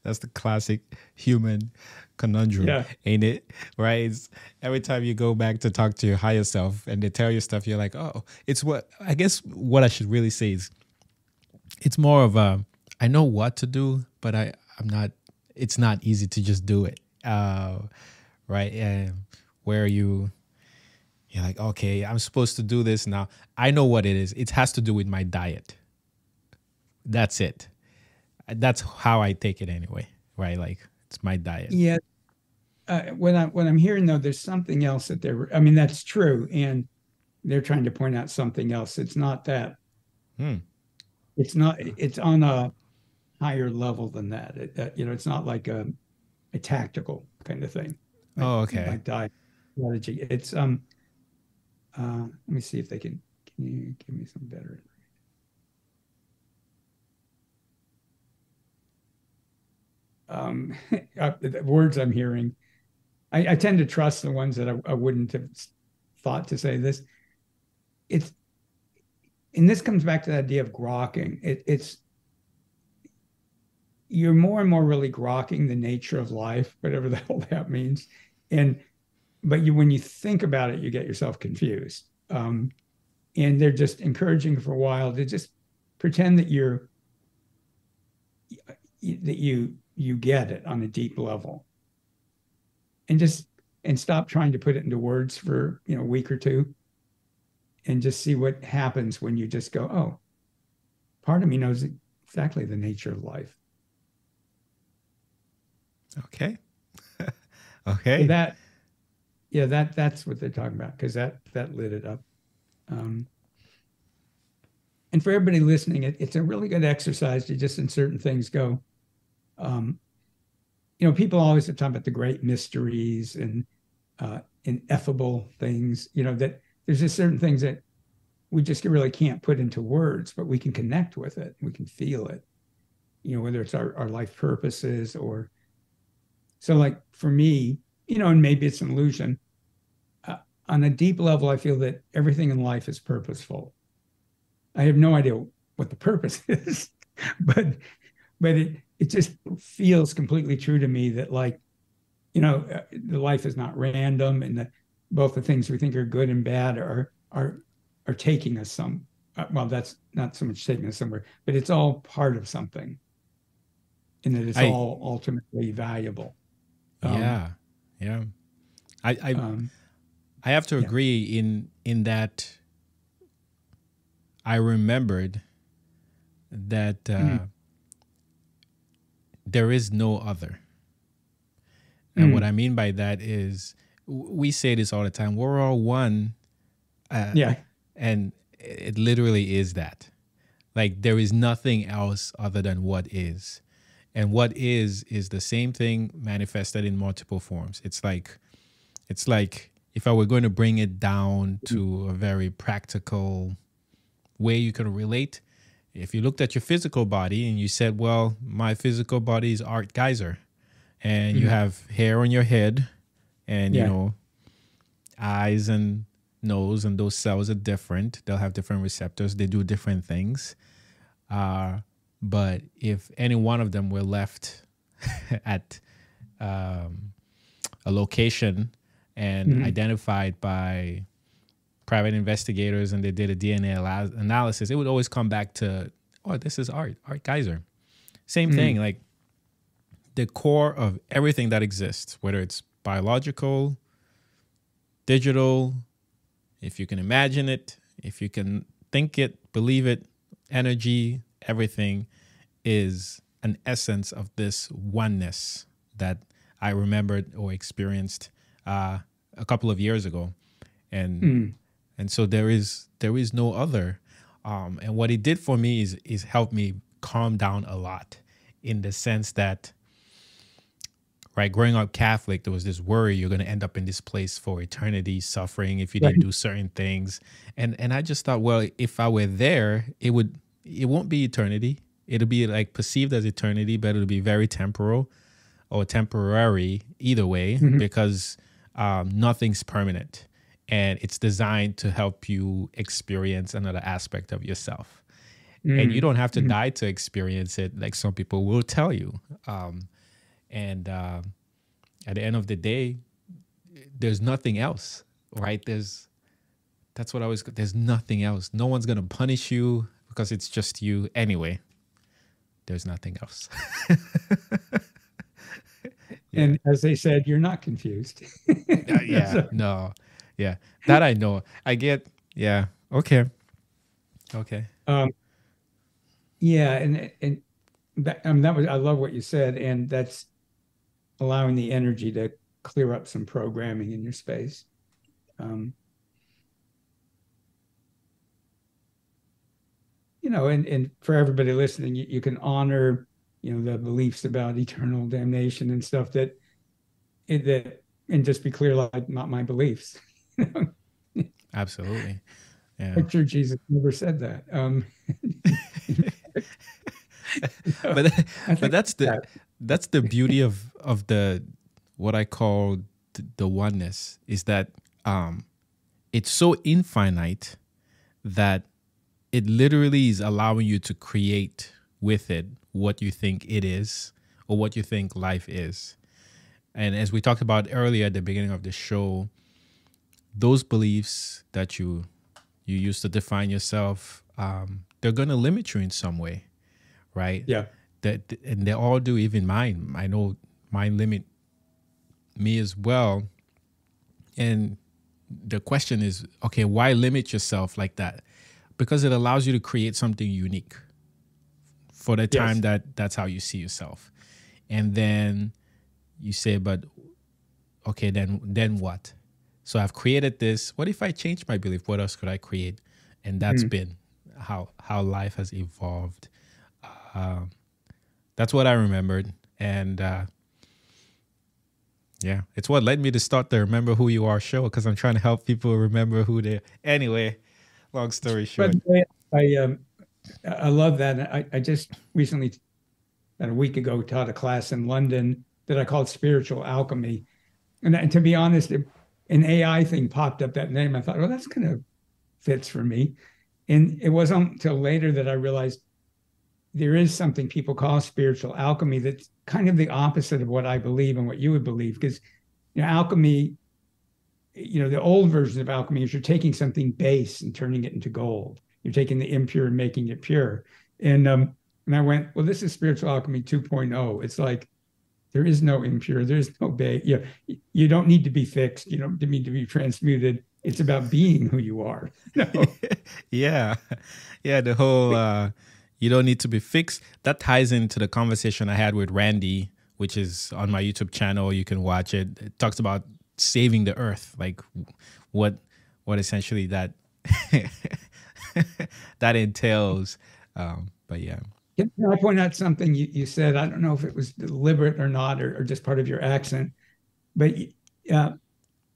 that's the classic human conundrum, Yeah. ain't it? Right? Every time you go back to talk to your higher self and they tell you stuff, you're like, oh, it's what I guess what I should really say is it's more of a I know what to do, but I'm not. It's not easy to just do it, right? And where you're like, okay, I'm supposed to do this now. I know what it is. It has to do with my diet. That's it. That's how I take it anyway, right? Like it's my diet. Yeah. When I'm hearing though, there's something else that they're. I mean, that's true, and they're trying to point out something else. It's not that. Hmm. It's not. It's on a higher level than that. It's not like a tactical kind of thing, Oh, okay. like diet strategy. It's let me see if they can you give me some better. The words I'm hearing, I tend to trust the ones that I wouldn't have thought to say this. It's and this comes back to the idea of grokking. It's you're more and more really grokking the nature of life, whatever the hell that means. And but when you think about it, you get yourself confused. And they're just encouraging for a while to just pretend that you get it on a deep level, and stop trying to put it into words for a week or two, and just see what happens when you just go, oh, part of me knows exactly the nature of life. Okay. So Okay. that's what they're talking about, because that lit it up. And for everybody listening, it's a really good exercise to just in certain things go. People always talk about the great mysteries and ineffable things. That there's just certain things that we just really can't put into words, but we can connect with it. We can feel it. Whether it's our life purposes or so. Like for me, and maybe it's an illusion. On a deep level, I feel that everything in life is purposeful. I have no idea what the purpose is, but it just feels completely true to me that the life is not random, and that both the things we think are good and bad are taking us some. Well, that's not so much taking us somewhere, but it's all part of something, and that it's I all ultimately valuable. yeah. Yeah. I Um, I have to yeah. agree in that I remembered that Mm, there is no other. And what mm, I mean by that is we say this all the time. We're all one, uh, yeah. and it literally is that. Like there is nothing else other than what is. And what is the same thing manifested in multiple forms. It's like if I were going to bring it down to a very practical way you can relate, if you looked at your physical body and you said, well, my physical body is Art Giser, and you Mm, have hair on your head and, yeah. eyes and nose, and those cells are different. They'll have different receptors. They do different things. But if any one of them were left at a location and Mm, identified by private investigators and they did a DNA analysis, it would always come back to, oh, this is Art Giser. Same thing, mm, like the core of everything that exists, whether it's biological, digital, if you can imagine it, if you can think it, believe it, energy, everything is an essence of this oneness that I remembered or experienced a couple of years ago. And mm. and so there is no other. And what it did for me is help me calm down a lot, in the sense that, right, growing up Catholic, there was this worry you're going to end up in this place for eternity, suffering if you didn't Right. do certain things. And I just thought, well, if I were there, it won't be eternity. It'll be like perceived as eternity, but it'll be very temporal or temporary either way, Mhm. because nothing's permanent, and it's designed to help you experience another aspect of yourself. And you Mm. don't have to die to experience it, like some people will tell you. And at the end of the day, there's nothing else, right? That's what I was. There's nothing else. No one's gonna punish you because it's just you anyway. There's nothing else. Yeah. And as they said, you're not confused. Yeah. So, No. Yeah. That I know. I get. Yeah. Okay. Okay. um, yeah, and that was, I love what you said, and that's allowing the energy to clear up some programming in your space. Um, and for everybody listening, you can honor, the beliefs about eternal damnation and stuff and just be clear, like, not my beliefs. Absolutely. Yeah. Picture Jesus never said that. But I think that's the beauty of the what I call the oneness is that it's so infinite that it literally is allowing you to create with it what you think it is or what you think life is. And as we talked about earlier at the beginning of the show, those beliefs that you use to define yourself, they're going to limit you in some way, right? Yeah. And they all do, even mine. I know mine limit me as well. And the question is, okay, why limit yourself like that? Because it allows you to create something unique for the time that's how you see yourself. And then you say, but okay, then what? So I've created this. What if I change my belief? What else could I create? And that's been how life has evolved. That's what I remembered. And yeah, it's what led me to start the Remember Who You Are show, because I'm trying to help people remember who they. Anyway, long story short. But I love that. I just recently, about a week ago, taught a class in London that I called Spiritual Alchemy. And to be honest, an AI thing popped up, that name. I thought, well, that's kind of fits for me. And it wasn't until later that I realized there is something people call spiritual alchemy that's kind of the opposite of what I believe and what you would believe. Because alchemy, the old version of alchemy is you're taking something base and turning it into gold. You're taking the impure and making it pure. And I went, well, this is spiritual alchemy 2.0. It's like, there is no impure, there's no base. You don't need to be fixed. You don't need to be transmuted. It's about being who you are. Yeah. The whole you don't need to be fixed. That ties into the conversation I had with Randy, which is on my YouTube channel. You can watch it. It talks about saving the earth, like what essentially that that entails. But yeah. Can I point out something you said? I don't know if it was deliberate or not, or just part of your accent, but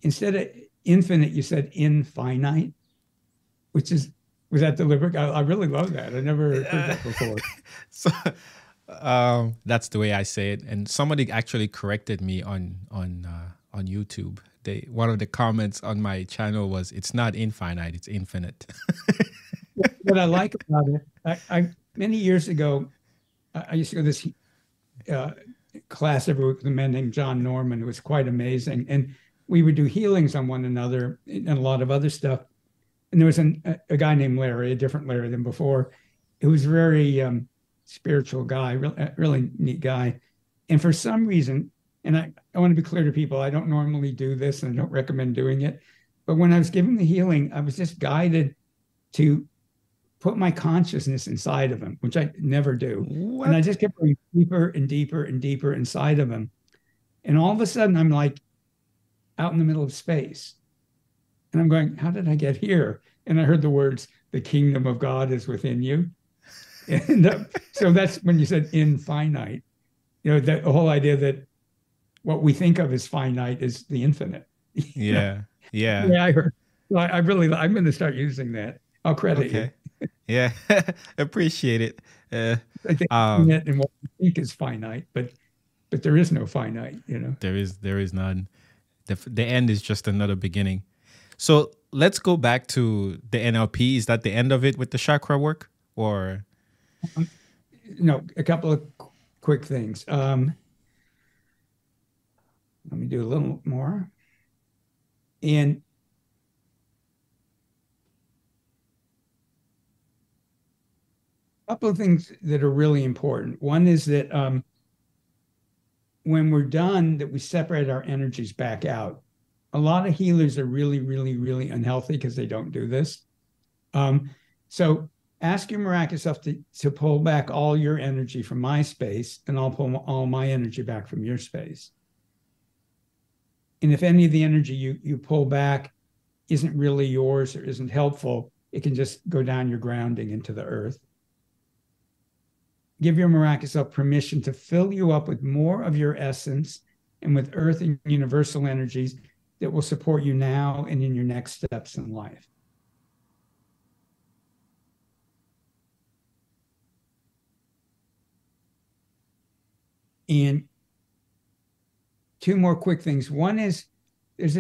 instead of infinite, you said infinite, was that deliberate? I really love that. I never heard that before. So that's the way I say it. And somebody actually corrected me on YouTube. One of the comments on my channel was, "It's not infinite, it's infinite." What I like about it, I many years ago, I used to go to this class every week with a man named John Norman, who was quite amazing. And we would do healings on one another and a lot of other stuff. And there was a guy named Larry, a different Larry than before, who was a very spiritual guy, really neat guy. And for some reason, and I want to be clear to people, I don't normally do this and I don't recommend doing it. But when I was giving the healing, I was just guided to put my consciousness inside of him, which I never do. What? And I just kept going deeper and deeper and deeper inside of him. And all of a sudden, I'm like out in the middle of space. And I'm going, how did I get here? And I heard the words, the kingdom of God is within you. And so that's when you said infinite, that the whole idea that what we think of as finite is the infinite. Yeah. I heard. Well, I'm going to start using that. I'll credit you. Yeah, appreciate it. I think and what we think is finite, but there is no finite. There is none. The end is just another beginning. So let's go back to the NLP. Is that the end of it with the chakra work, or No, a couple of quick things. Let me do a little more. And a couple of things that are really important. One is that when we're done, that we separate our energies back out. A lot of healers are really, really, really unhealthy because they don't do this. So ask your miraculous self to pull back all your energy from my space, and I'll pull all my energy back from your space. And if any of the energy you pull back isn't really yours or isn't helpful, it can just go down your grounding into the earth. Give your miraculous self permission to fill you up with more of your essence and with earth and universal energies that will support you now and in your next steps in life. And two more quick things. One is there's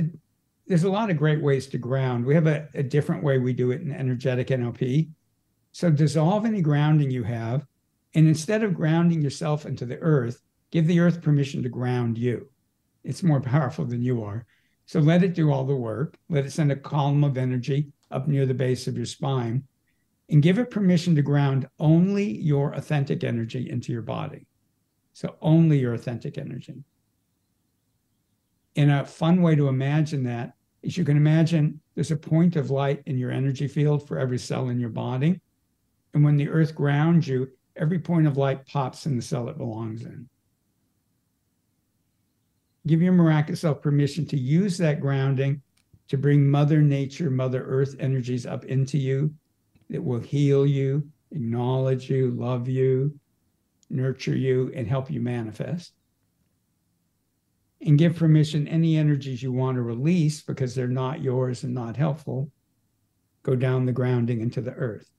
a lot of great ways to ground. We have a different way we do it in energetic NLP. So dissolve any grounding you have, and instead of grounding yourself into the earth, give the earth permission to ground you. It's more powerful than you are. So let it do all the work. Let it send a column of energy up near the base of your spine, and give it permission to ground only your authentic energy into your body. So only your authentic energy. And a fun way to imagine that is you can imagine there's a point of light in your energy field for every cell in your body. And when the earth grounds you, every point of light pops in the cell it belongs in. Give your miraculous self permission to use that grounding to bring Mother Nature, Mother Earth energies up into you that will heal you, acknowledge you, love you, nurture you, and help you manifest. And give permission, any energies you want to release because they're not yours and not helpful, go down the grounding into the earth.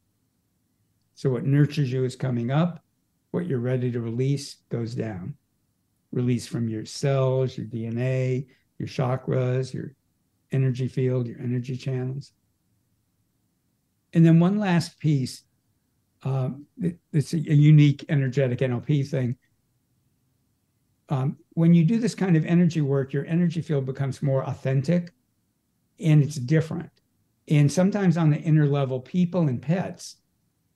So what nurtures you is coming up. What you're ready to release goes down. Release from your cells, your DNA, your chakras, your energy field, your energy channels. And then one last piece, it's a unique energetic NLP thing. When you do this kind of energy work, your energy field becomes more authentic and it's different. And sometimes on the inner level, people and pets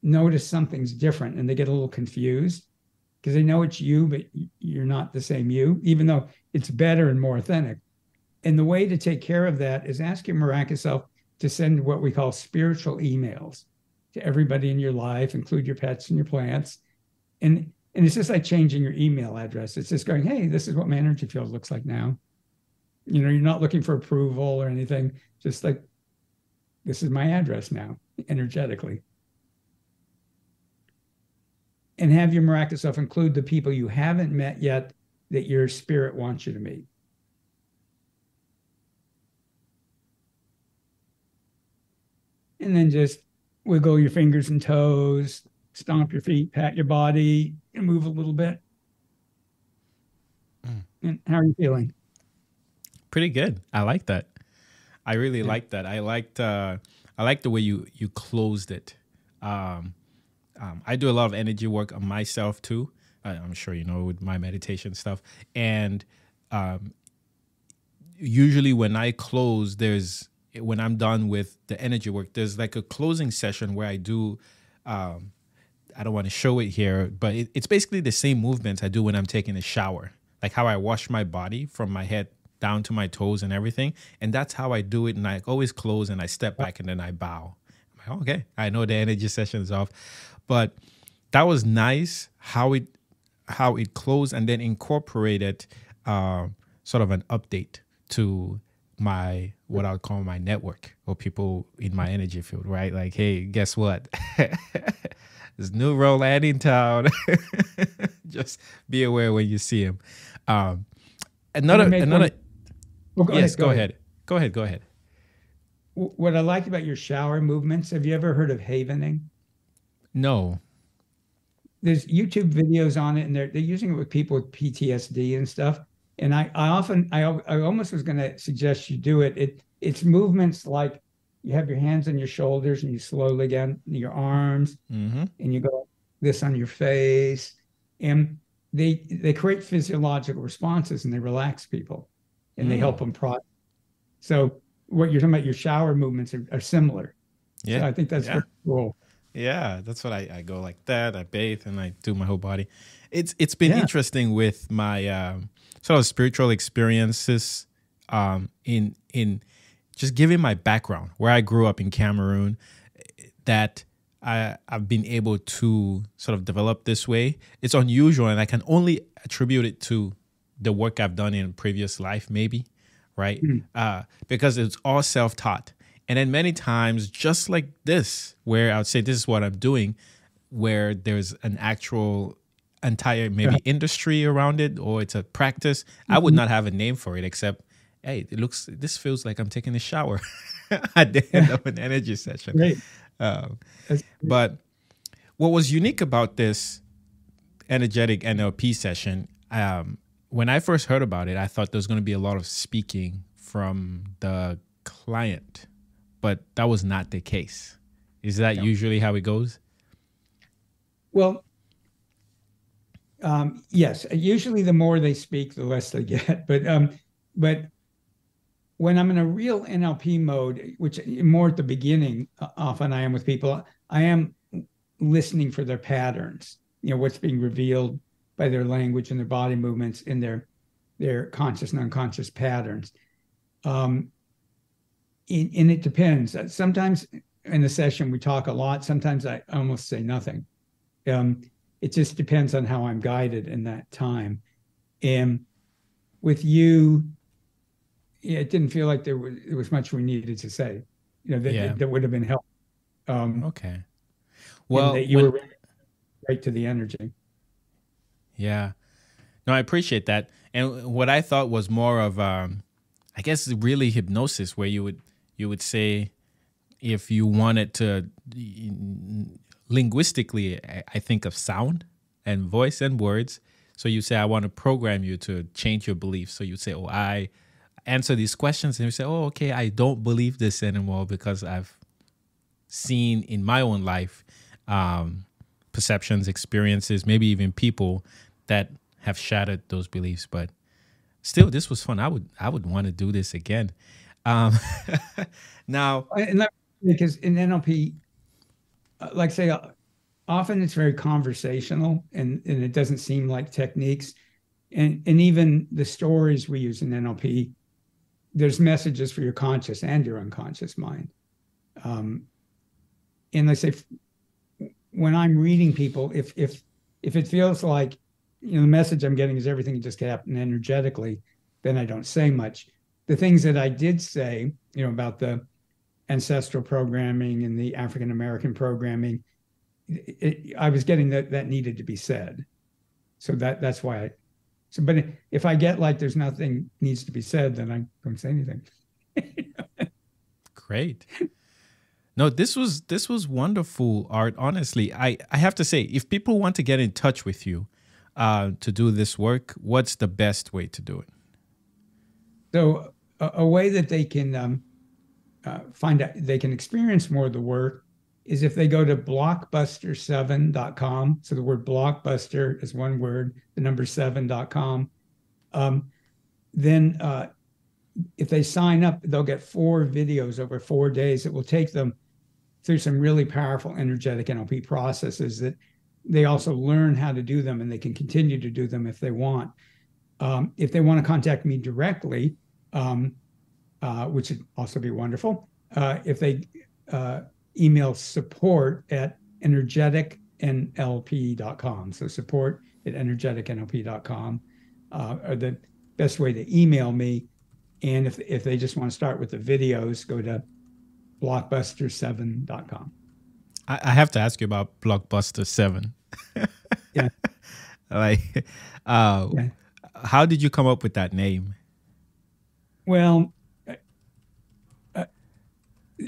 notice something's different and they get a little confused because they know it's you, but you're not the same you, even though it's better and more authentic. And the way to take care of that is ask your miraculous self to send what we call spiritual emails to everybody in your life, include your pets and your plants. And it's just like changing your email address. It's just going, hey, this is what my energy field looks like now. You know, you're not looking for approval or anything. Just like, this is my address now, energetically. And have your miraculous self include the people you haven't met yet that your spirit wants you to meet. And then just wiggle your fingers and toes, stomp your feet, pat your body, and move a little bit. And how are you feeling? Pretty good. I like that. I really like that. I liked the way you closed it. I do a lot of energy work on myself too. I'm sure you know, with my meditation stuff. And usually when I close, when I'm done with the energy work, there's like a closing session where I do. I don't want to show it here, but it's basically the same movements I do when I'm taking a shower, like how I wash my body from my head down to my toes and everything. And that's how I do it. And I always close and I step back and then I bow. I'm like, okay, I know the energy session is off, but that was nice how it closed and then incorporated sort of an update to what I'll call my network or people in my energy field, right? Like, hey, guess what? There's new Roland in town. Just be aware when you see him. Another. Well, go ahead. Go ahead. What I like about your shower movements, have you ever heard of havening? No. There's YouTube videos on it, and they're using it with people with PTSD and stuff. And I almost was going to suggest you do it. It's movements like you have your hands on your shoulders and you slowly get your arms, and you go this on your face. And they create physiological responses and they relax people and they help them process. So what you're talking about, your shower movements are similar. Yeah. So I think that's very cool. Yeah, that's what I go like that. I bathe and I do my whole body. It's been interesting with my sort of spiritual experiences in just giving my background where I grew up in Cameroon, that I've been able to sort of develop this way. It's unusual, and I can only attribute it to the work I've done in previous life, maybe, right? Because it's all self-taught. And then many times, just like this, where I would say this is what I'm doing, where there's an actual entire maybe industry around it, or it's a practice, I would not have a name for it except, hey, this feels like I'm taking a shower at the end of an energy session. Great. But what was unique about this energetic NLP session, when I first heard about it, I thought there was going to be a lot of speaking from the client, but that was not the case. Is that usually how it goes? Well, yes. Usually, the more they speak, the less they get. But when I'm in a real NLP mode, which more at the beginning, often I am with people, I am listening for their patterns. You know, what's being revealed by their language and their body movements in their conscious and unconscious patterns. And it depends. Sometimes in the session we talk a lot. Sometimes I almost say nothing. It just depends on how I'm guided in that time. And with you, it didn't feel like there was much we needed to say. You know, that would have been helpful. Okay. Well, that you were right to the energy. Yeah. No, I appreciate that. And what I thought was more of, I guess, really hypnosis, where you would say, if you wanted to, linguistically, I think of sound and voice and words. So you say, I want to program you to change your beliefs. So you say, oh, I answer these questions, and you say, oh, okay, I don't believe this anymore because I've seen in my own life perceptions, experiences, maybe even people that have shattered those beliefs. But still, this was fun. I would want to do this again. Now, because in NLP, like say, often it's very conversational, and it doesn't seem like techniques, and even the stories we use in NLP, there's messages for your conscious and your unconscious mind. And they say, when I'm reading people, if it feels like, you know, the message I'm getting is everything just happened energetically, then I don't say much. The things that I did say, you know, about the ancestral programming and the African American programming, I was getting that needed to be said. So that's why but if I get like there's nothing needs to be said, then I don't say anything. Great. No, this was wonderful, Art. Honestly, I have to say, if people want to get in touch with you to do this work, what's the best way to do it? So a way that they can find out, they can experience more of the work, is if they go to blockbuster7.com. So the word blockbuster is one word, the number 7.com. Then if they sign up, they'll get 4 videos over 4 days. It will take them through some really powerful energetic NLP processes that they also learn how to do them, and they can continue to do them if they want. If they want to contact me directly, which would also be wonderful, if they email support@energeticnlp.com. So support@energeticnlp.com are the best way to email me. And if they just want to start with the videos, go to blockbuster7.com. I have to ask you about Blockbuster 7. Yeah. Like, how did you come up with that name? Well,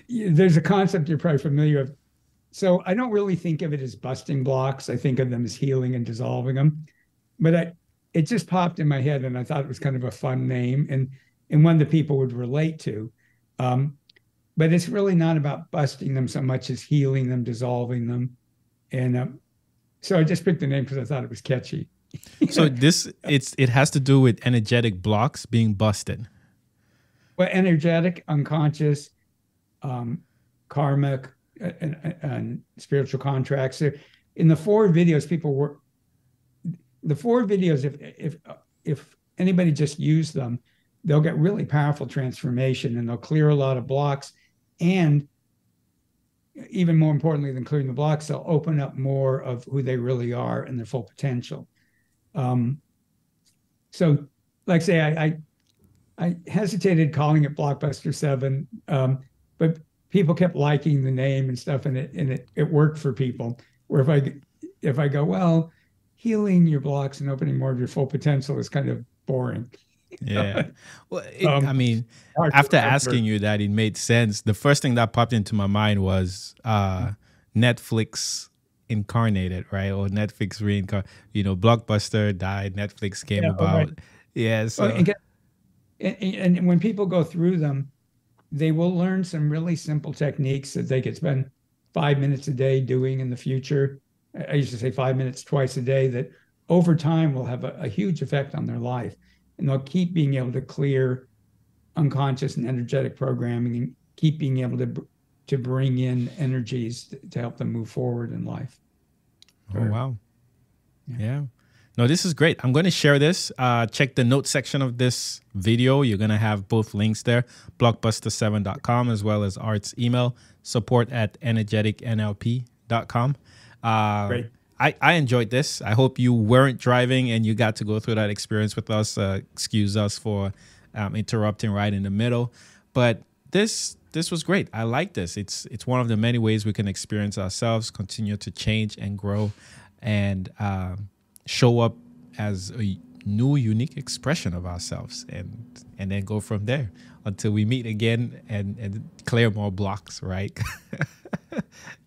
there's a concept you're probably familiar with. So I don't really think of it as busting blocks. I think of them as healing and dissolving them. But it just popped in my head, and I thought it was kind of a fun name and one that people would relate to. But it's really not about busting them so much as healing them, dissolving them. And So I just picked the name because I thought it was catchy. So it has to do with energetic blocks being busted. Well, energetic, unconscious, karmic, and spiritual contracts. So in the four videos, if anybody just used them, they'll get really powerful transformation, and they'll clear a lot of blocks. And even more importantly than clearing the blocks, they'll open up more of who they really are and their full potential. So, like say, I hesitated calling it Blockbuster 7, but people kept liking the name and stuff, and it worked for people. Where if I go, well, healing your blocks and opening more of your full potential is kind of boring. Yeah. Well, I mean, after asking you that, it made sense. The first thing that popped into my mind was Netflix incarnated, right? Or Netflix reincarnated. Blockbuster died, Netflix came about. Right. Yeah. So. Well, and when people go through them, they will learn some really simple techniques that they could spend 5 minutes a day doing in the future. I used to say 5 minutes twice a day, that over time will have a huge effect on their life. And they'll keep being able to clear unconscious and energetic programming, and keep being able to bring in energies to help them move forward in life. Oh, wow. Yeah. No, this is great. I'm going to share this. Check the notes section of this video. You're going to have both links there, blockbuster7.com, as well as Art's email, support@energeticnlp.com. Great. I enjoyed this. I hope you weren't driving and you got to go through that experience with us. Excuse us for interrupting right in the middle. But this was great. I like this. It's one of the many ways we can experience ourselves, continue to change and grow, and show up as a new, unique expression of ourselves, and then go from there until we meet again and clear more blocks, right?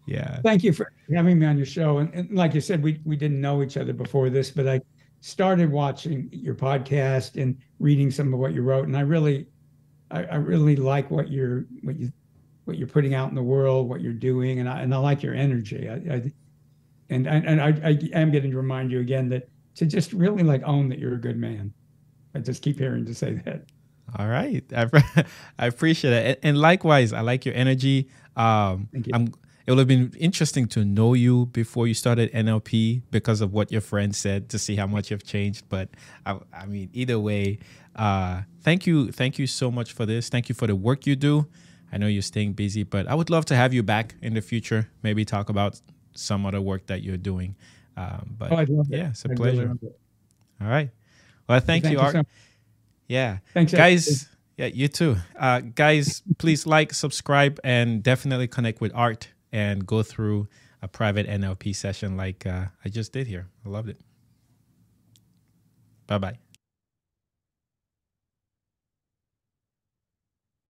Yeah. Thank you for having me on your show. And like you said, we didn't know each other before this, but I started watching your podcast and reading some of what you wrote, and I really like what you're putting out in the world, what you're doing, and I like your energy. I am getting to remind you again that to just really own that you're a good man. I just keep hearing to say that. All right. I appreciate it. And likewise, I like your energy. Thank you. It would have been interesting to know you before you started NLP because of what your friend said, to see how much you've changed. But I mean, either way, thank you so much for this. Thank you for the work you do. I know you're staying busy, but I would love to have you back in the future. Maybe talk about some other work that you're doing. But I'd love it. Yeah, it's a pleasure. Really all right. Well, thank you, Art. Yeah. Thanks, guys. Yeah, you too. Guys, please like, subscribe, and definitely connect with Art and go through a private NLP session like I just did here. I loved it. Bye-bye.